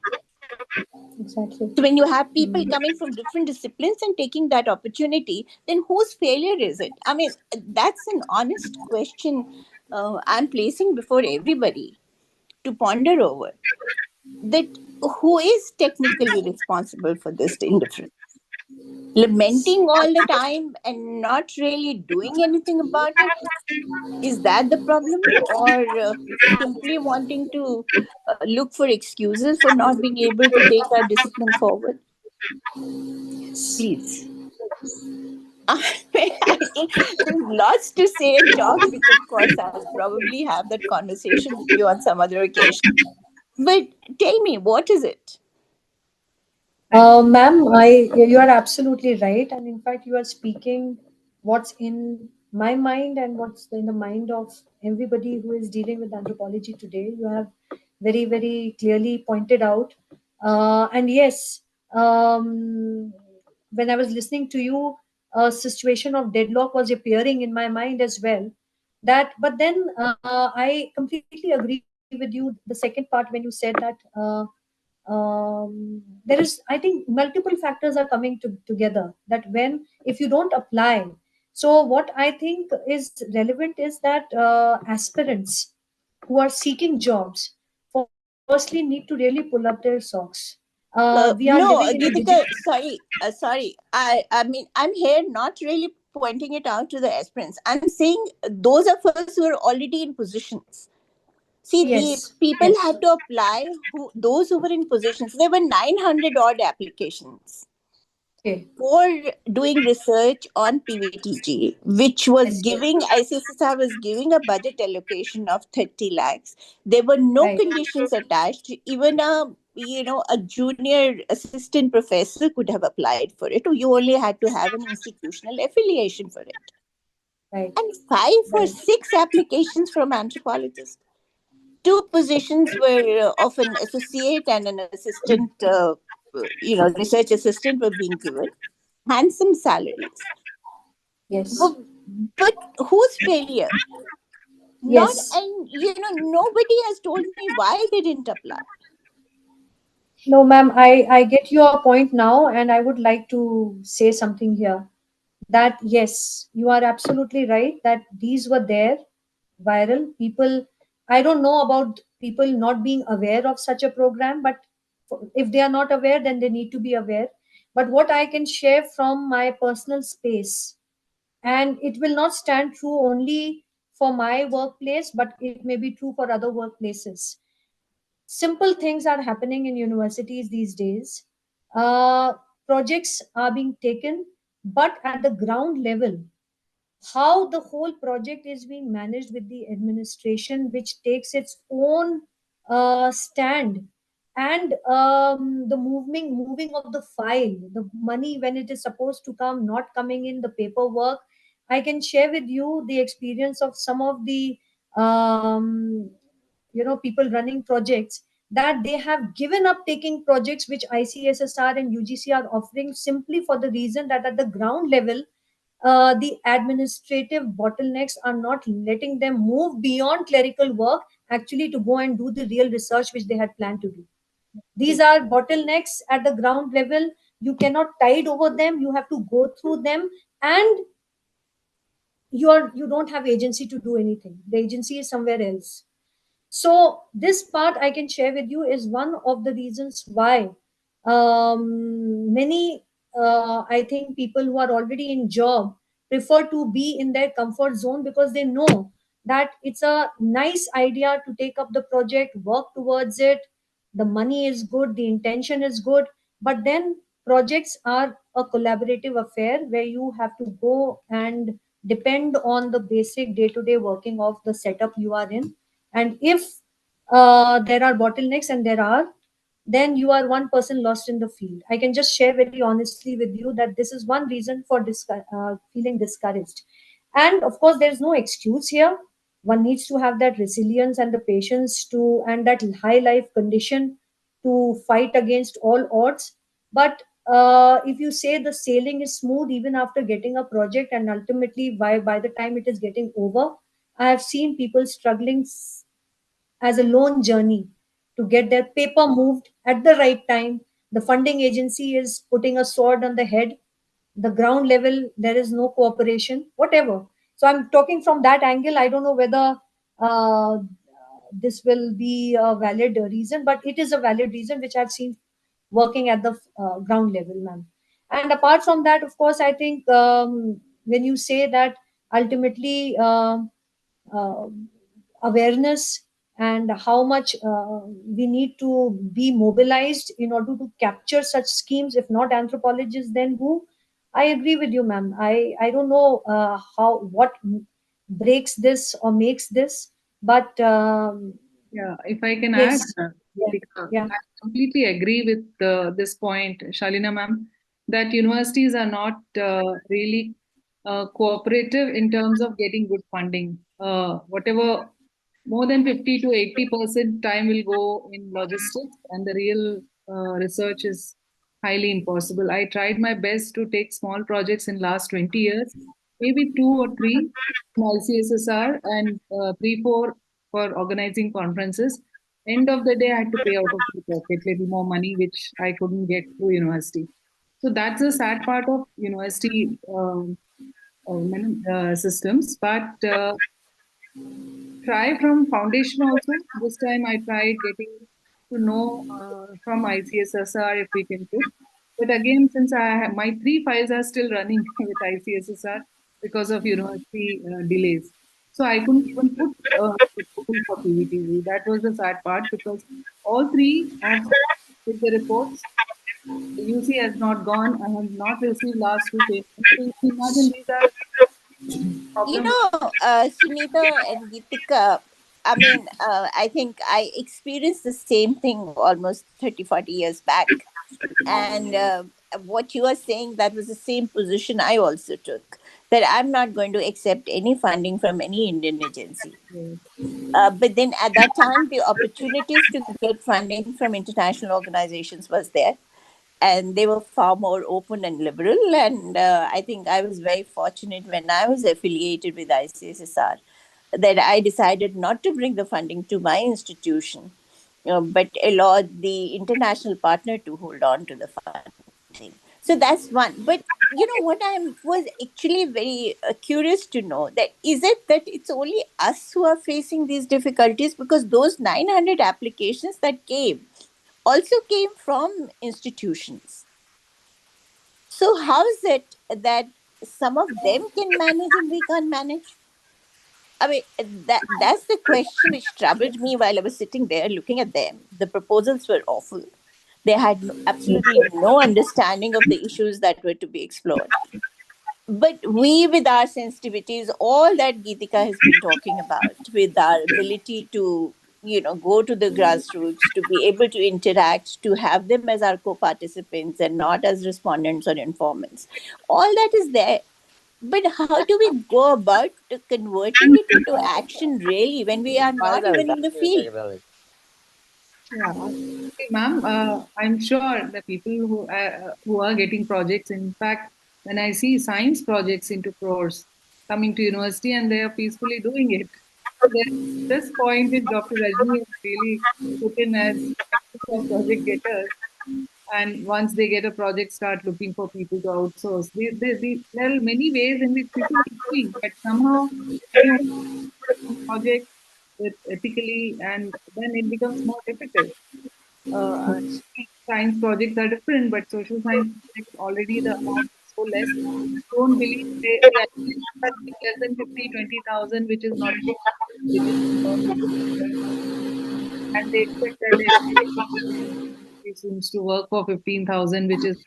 Exactly. So when you have people coming from different disciplines and taking that opportunity, then whose failure is it? I mean, that's an honest question I'm placing before everybody to ponder over. That who is technically responsible for this indifference? Lamenting all the time and not really doing anything about it, is that the problem? Or simply wanting to look for excuses for not being able to take our discipline forward? Please. There's lots to say and talk, which of course I'll probably have that conversation with you on some other occasion. But tell me, what is it? Ma'am, you are absolutely right, and in fact, you are speaking what's in my mind and what's in the mind of everybody who is dealing with anthropology today. You have very, very clearly pointed out, and yes, when I was listening to you, a situation of deadlock was appearing in my mind as well. But then I completely agree with you. The second part when you said that. There is, I think, multiple factors are coming together, that when, if you don't apply, so what I think is relevant is that aspirants who are seeking jobs firstly need to really pull up their socks. We are living No, in a digital. Geetika, sorry. I mean, I'm here not really pointing it out to the aspirants. I'm saying those of us who are already in positions. See, the Yes, people yes. had to apply, those who were in positions. There were 900 odd applications Okay. for doing research on PVTG, which was Yes, giving, ICSSR was giving a budget allocation of 30 lakhs. There were no right, conditions attached. Even a junior assistant professor could have applied for it. You only had to have an institutional affiliation for it. right, And 5 or 6 right. applications from anthropologists. 2 positions were of an associate and an assistant, research assistant were being given. Handsome salaries. Yes, But, but whose failure? Not, yes. and nobody has told me why they didn't apply. No, ma'am, I get your point now, and I would like to say something here. That yes, you are absolutely right that these were there, viral. People, I don't know about people not being aware of such a program, but if they are not aware, then they need to be aware. But what I can share from my personal space, and it will not stand true only for my workplace, but it may be true for other workplaces. Simple things are happening in universities these days. Uh, Projects are being taken, but at the ground level, how the whole project is being managed with the administration, which takes its own stand, and the moving of the file, the money when it is supposed to come not coming in, the paperwork. I can share with you the experience of some of the people running projects, that they have given up taking projects which ICSSR and UGC are offering, simply for the reason that at the ground level, the administrative bottlenecks are not letting them move beyond clerical work, actually to go and do the real research which they had planned to do. These are bottlenecks at the ground level. You cannot tide over them. You have to go through them, and you don't have agency to do anything. The agency is somewhere else. So this part I can share with you is one of the reasons why many, I think, people who are already in job prefer to be in their comfort zone, because they know that it's a nice idea to take up the project, work towards it. The money is good, the intention is good, but then projects are a collaborative affair where you have to go and depend on the basic day-to-day working of the setup you are in. And if there are bottlenecks, and there are, then you are one person lost in the field. I can just share very honestly with you that this is one reason for feeling discouraged. And of course, there is no excuse here. One needs to have that resilience and the patience to, and that high life condition to fight against all odds. But if you say the sailing is smooth even after getting a project, and ultimately by the time it is getting over, I have seen people struggling as a lone journey to get their paper moved at the right time. The funding agency is putting a sword on the head. The ground level, there is no cooperation, whatever. So I'm talking from that angle. I don't know whether uh, this will be a valid reason, but it is a valid reason which I've seen working at the ground level, ma'am. And apart from that, of course, I think when you say that ultimately uh, awareness and how much we need to be mobilized in order to capture such schemes, if not anthropologists, then who? I agree with you, ma'am. I don't know how what breaks this or makes this, but Yeah, if I can add, yes, yeah, Geetika, yeah, I completely agree with this point, Shalina ma'am, that universities are not really cooperative in terms of getting good funding. Whatever, more than 50 to 80% time will go in logistics, and the real research is highly impossible. I tried my best to take small projects in last 20 years, maybe two or three in ICSSR, and three, four for organizing conferences. End of the day, I had to pay out of my pocket little more money, which I couldn't get through university. So that's the sad part of university systems. But try from foundation also. This time I tried getting to know from ICSSR if we can put. But again, since my three files are still running with ICSSR because of university delays, so I couldn't even put proposal for PVTV. That was the sad part because all three have with the reports. The UC has not gone. I have not received last two payments. So you can imagine these are problems. Sunita and Geetika, I mean, I think I experienced the same thing almost 30, 40 years back. And what you are saying, that was the same position I also took, that I'm not going to accept any funding from any Indian agency. But then at that time, the opportunities to get funding from international organizations was there, and they were far more open and liberal. And I think I was very fortunate when I was affiliated with ICSSR that I decided not to bring the funding to my institution, but allowed the international partner to hold on to the funding. So that's one. But you know what, I was actually very curious to know, that is it that it's only us who are facing these difficulties, because those 900 applications that came also came from institutions. So how is it that some of them can manage and we can't manage? I mean, that's the question which troubled me while I was sitting there looking at them. The proposals were awful. They had absolutely no understanding of the issues that were to be explored. But we, with our sensitivities, all that Geetika has been talking about, with our ability to, go to the grassroots, to be able to interact, to have them as our co-participants and not as respondents or informants, all that is there. But how do we go about converting it into action really when we are not even in the field? Yeah, absolutely, ma'am. I'm sure the people who are getting projects. In fact, when I see science projects into crores coming to university and they are peacefully doing it, so there's this point which Dr. Rajni has really put in as project getters. And once they get a project, start looking for people to outsource. There are many ways in which people are doing, but somehow when you project it ethically, and then it becomes more difficult. Uh, Science projects are different, but social science projects already the amount is so less. Don't believe they actually start with less than 50, 20,000, which is not within and they expect that everybody seems to work for 15,000, which is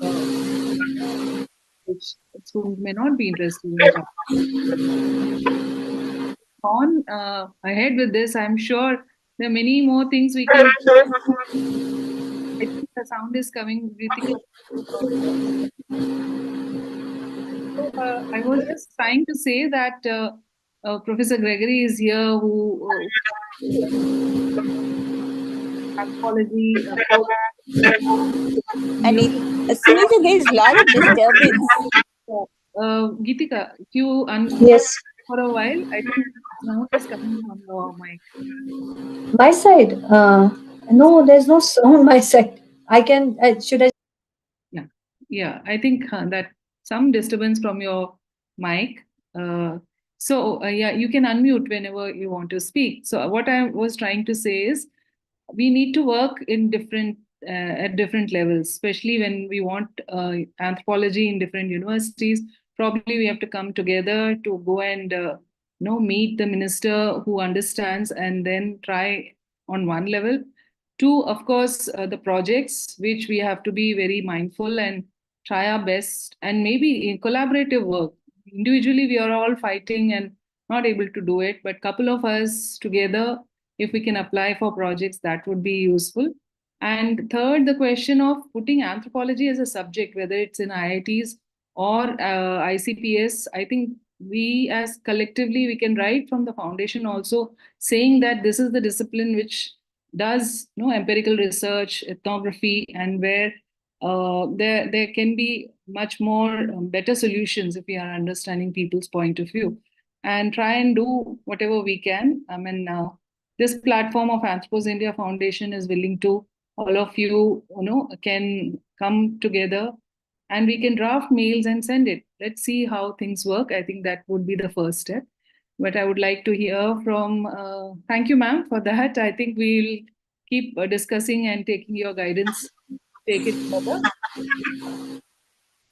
uh, which student may not be interested in. On ahead with this, I'm sure there are many more things we can. I think the sound is coming. Ritika. So, I was just trying to say that Professor Gregory is here, who anthropology course. And Sunita, there is a lot of disturbance. Geetika, if you Yes. for a while, I think sound is coming from your mic. My side. No, there's no sound my side. I can. Should I? Yeah. I think that some disturbance from your mic. Yeah, you can unmute whenever you want to speak. So what I was trying to say is, we need to work in different at different levels, especially when we want anthropology in different universities. Probably we have to come together to go and meet the minister who understands, and then try on one level. Two, of course, the projects which we have to be very mindful and try our best, and maybe in collaborative work. Individually, we are all fighting and not able to do it, but couple of us together, if we can apply for projects, that would be useful. And third, the question of putting anthropology as a subject, whether it's in IITs or ICPS, I think we as collectively, we can write from the foundation also, saying that this is the discipline which does empirical research, ethnography, and where there can be much more better solutions if we are understanding people's point of view, and try and do whatever we can. I mean, this platform of Anthropos India Foundation is willing to, all of you, can come together and we can draft mails and send it. Let's see how things work. I think that would be the first step. But I would like to hear from, thank you, ma'am, for that. I think we'll keep discussing and taking your guidance, take it further.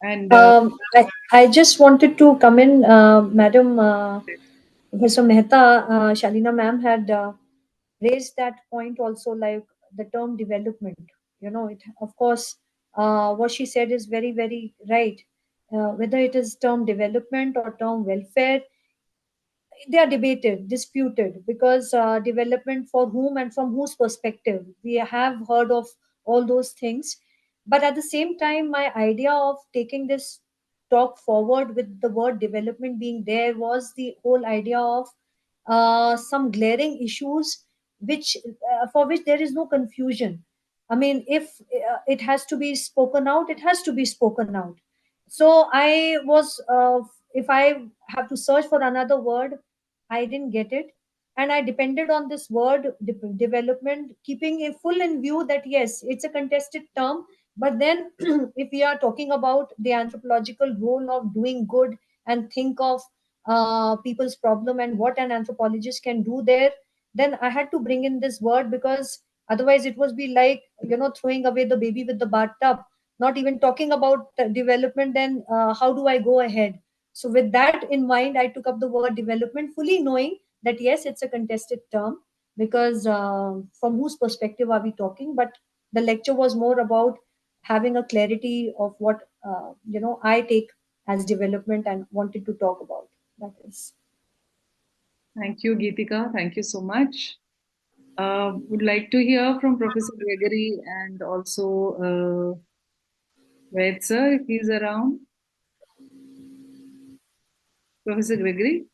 And I just wanted to come in, Madam Professor Mehta. Shalina ma'am had raised that point also, like the term development. It, of course, what she said is very, very right. Whether it is term development or term welfare, they are debated, disputed, because development for whom and from whose perspective. We have heard of all those things. But at the same time, my idea of taking this talk forward with the word development being there was the whole idea of some glaring issues which for which there is no confusion. I mean, if it has to be spoken out, it has to be spoken out. So I was, if I have to search for another word, I didn't get it. And I depended on this word development, keeping a full in view that yes, it's a contested term. But then, if we are talking about the anthropological role of doing good and think of people's problem and what an anthropologist can do there, then I had to bring in this word, because otherwise it was be like, throwing away the baby with the bathtub, not even talking about development. Then how do I go ahead? So with that in mind, I took up the word development, fully knowing that yes, it's a contested term, because from whose perspective are we talking? But the lecture was more about having a clarity of what I take as development and wanted to talk about. That is. thank you, Geetika. Thank you so much. Would like to hear from Professor Gregory and also Ved sir, if he's around. Professor Gregory?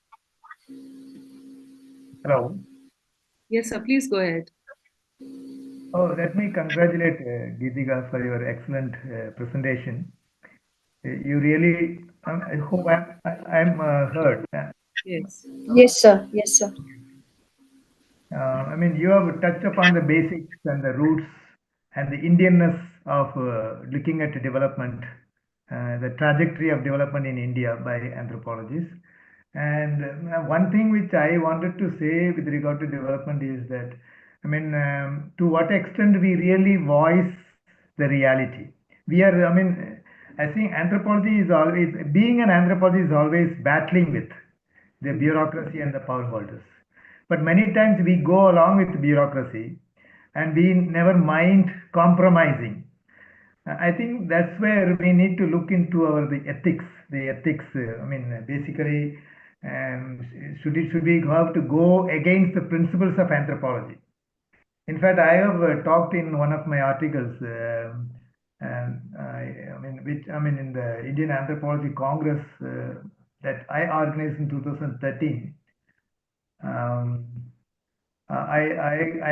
Hello. Yes, sir, please go ahead. Oh, let me congratulate Geetika for your excellent presentation. You really, I hope I'm heard. Yes. Yes, sir. Yes, sir. I mean, you have touched upon the basics and the roots and the Indianness of looking at development, the trajectory of development in India by anthropologists. And one thing which I wanted to say with regard to development is that, I mean, to what extent we really voice the reality. We are, I mean, I think anthropology is always, being an anthropologist is always battling with the bureaucracy and the power holders. But many times we go along with bureaucracy and we never mind compromising. I think that's where we need to look into the ethics. The ethics, I mean, basically, should we have to go against the principles of anthropology? In fact, I have talked in one of my articles, in the Indian Anthropology Congress that I organized in 2013. I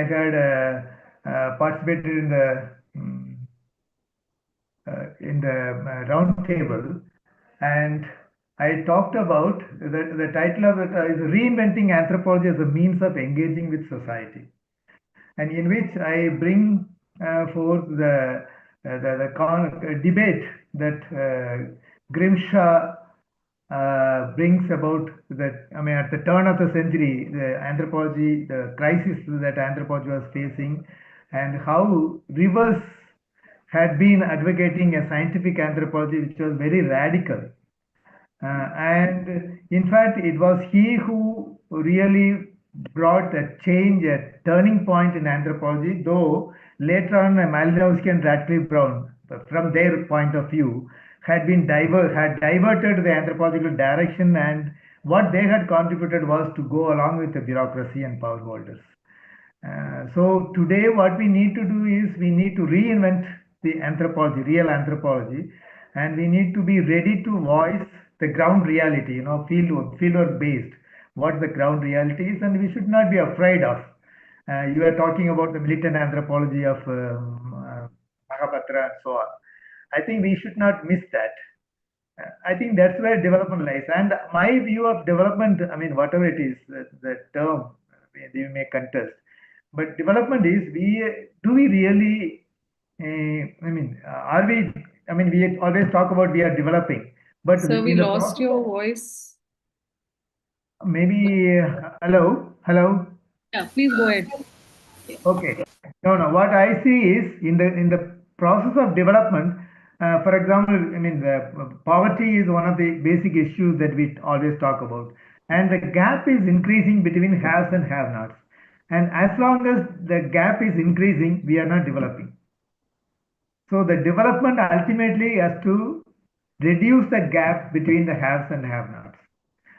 had participated in the round table, and I talked about the title of it is Reinventing Anthropology as a Means of Engaging with Society, and in which I bring forth the debate that Grimshaw brings about that. I mean, at the turn of the century, the crisis that anthropology was facing, and how Rivers had been advocating a scientific anthropology which was very radical. And in fact, it was he who really brought a change, a turning point in anthropology, though later on Malinowski and Radcliffe Brown, from their point of view, had diverted the anthropological direction, and what they had contributed was to go along with the bureaucracy and power holders. So today what we need to do is we need to reinvent the anthropology, real anthropology, and we need to be ready to voice the ground reality, fieldwork based, what the ground reality is, and we should not be afraid of. You are talking about the militant anthropology of Mahapatra and so on. I think we should not miss that. I think that's where development lies. And my view of development, I mean, whatever it is, the term you may contest, but development is do we really, are we, I mean, we always talk about we are developing, but so we lost your voice. Maybe, hello? Yeah, please go ahead. Okay. No, what I see is in the process of development, for example, I mean, the poverty is one of the basic issues that we always talk about. And the gap is increasing between haves and have-nots. And as long as the gap is increasing, we are not developing. So the development ultimately has to reduce the gap between the haves and have-nots.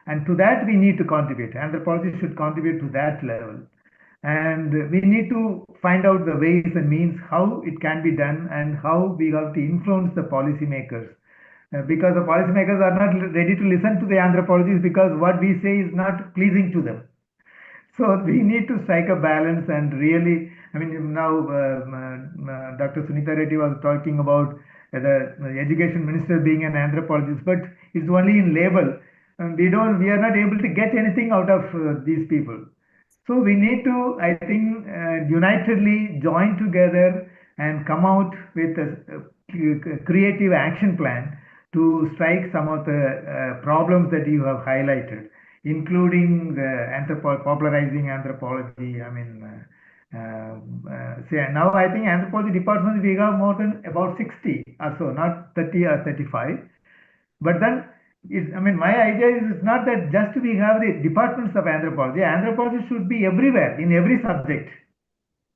And to that, we need to contribute. Anthropology should contribute to that level. And we need to find out the ways and means how it can be done and how we have to influence the policymakers. Because the policymakers are not ready to listen to the anthropologists because what we say is not pleasing to them. So we need to strike a balance and really, I mean, now Dr. Sunita Reddy was talking about the education minister being an anthropologist, but it's only in label. We are not able to get anything out of these people. So we need to, I think, unitedly join together and come out with a creative action plan to strike some of the problems that you have highlighted, including popularizing anthropology. I mean, now I think anthropology departments we have more than about 60 or so, not 30 or 35. But then, my idea is it's not that just we have the departments of anthropology. Anthropology should be everywhere, in every subject.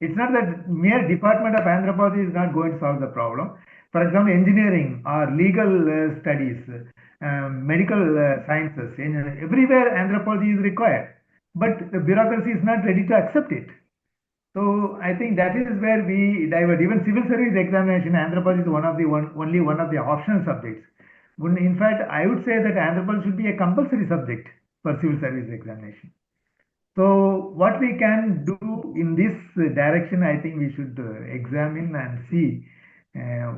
It's not that mere department of anthropology is not going to solve the problem. For example, engineering or legal studies, medical sciences, everywhere anthropology is required. But the bureaucracy is not ready to accept it. So I think that is where we divert. Even civil service examination, anthropology is only one of the optional subjects. In fact, I would say that anthropology should be a compulsory subject for civil service examination. So what we can do in this direction, I think we should examine and see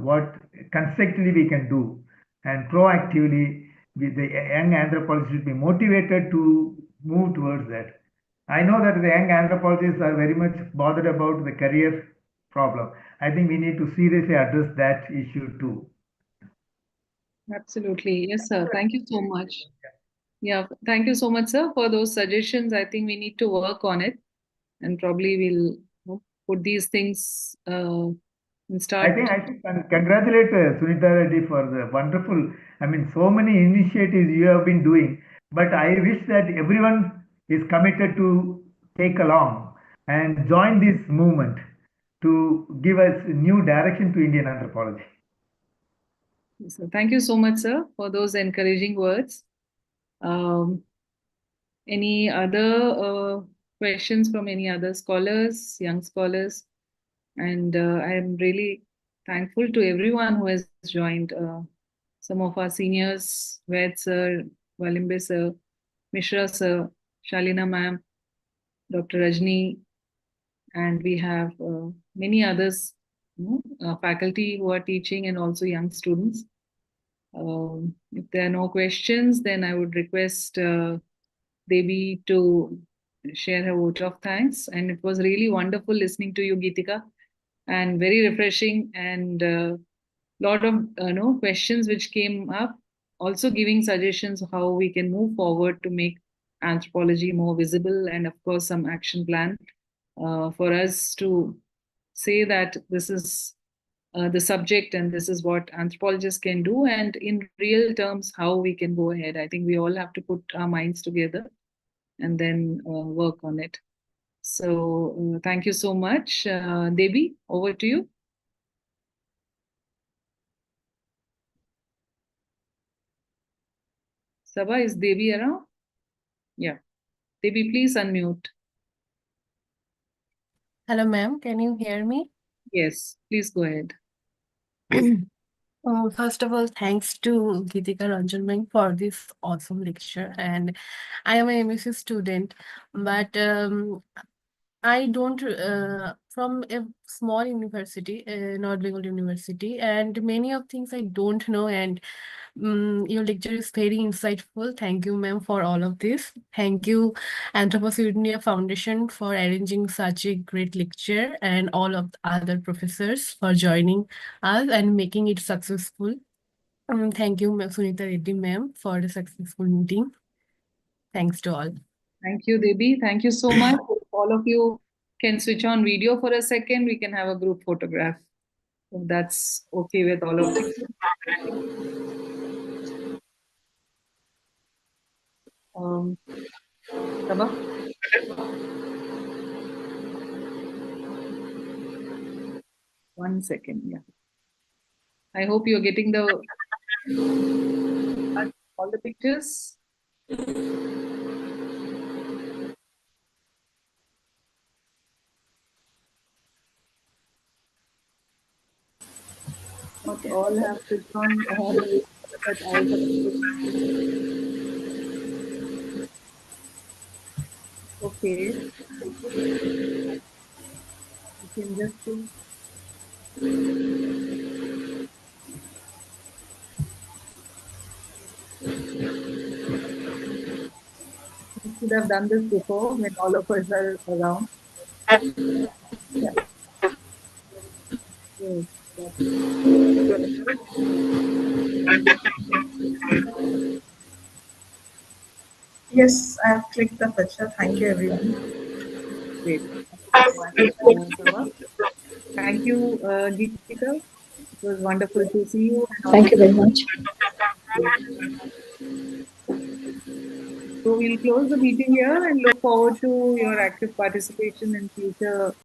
what constructively we can do, and proactively the young anthropologists should be motivated to move towards that. I know that the young anthropologists are very much bothered about the career problem. I think we need to seriously address that issue too. Absolutely. Yes, sir. Thank you so much. Yeah, thank you so much, sir, for those suggestions. I think we need to work on it, and probably we'll put these things and start. I think I should congratulate Sunita Reddy for the wonderful, so many initiatives you have been doing. But I wish that everyone is committed to take along and join this movement to give us new direction to Indian anthropology. So thank you so much, sir, for those encouraging words. Any other questions from any other scholars, young scholars? And I am really thankful to everyone who has joined. Some of our seniors, Ved sir, Valimbe sir, Mishra sir, Shalina ma'am, Dr. Rajni, and we have many others, faculty who are teaching and also young students. If there are no questions, then I would request Devi to share her vote of thanks. And it was really wonderful listening to you, Geetika, and very refreshing, and lot of questions which came up, also giving suggestions how we can move forward to make anthropology more visible, and of course some action plan for us to say that this is the subject and this is what anthropologists can do, and in real terms how we can go ahead. I think we all have to put our minds together and then work on it. So thank you so much. Devi, over to you. Sabha, is Devi around? Yeah. Devi, please unmute. Hello, ma'am. Can you hear me? Yes, please go ahead. First of all, thanks to Geetika Ranjan ma'am for this awesome lecture. And I am a MSc student, but I don't from a small university, North Bengal University, and many of things I don't know. And your lecture is very insightful. Thank you, ma'am, for all of this. Thank you, Anthropology Foundation, for arranging such a great lecture, and all of the other professors for joining us and making it successful. Thank you, Sunita Reddy, ma'am, for the successful meeting. Thanks to all. Thank you, Devi. Thank you so much. If all of you can switch on video for a second, we can have a group photograph. If that's okay with all of you. Sabha? One second, yeah. I hope you're getting all the pictures. Not all have switched on, but I okay. You can just do. We should have done this before when all of us are around. Yeah. Yes. Yes, I have clicked the picture. Thank you, everyone. Great. Sabha. Thank you, Geetika. It was wonderful to see you. Thank you very much. So we'll close the meeting here and look forward to your active participation in future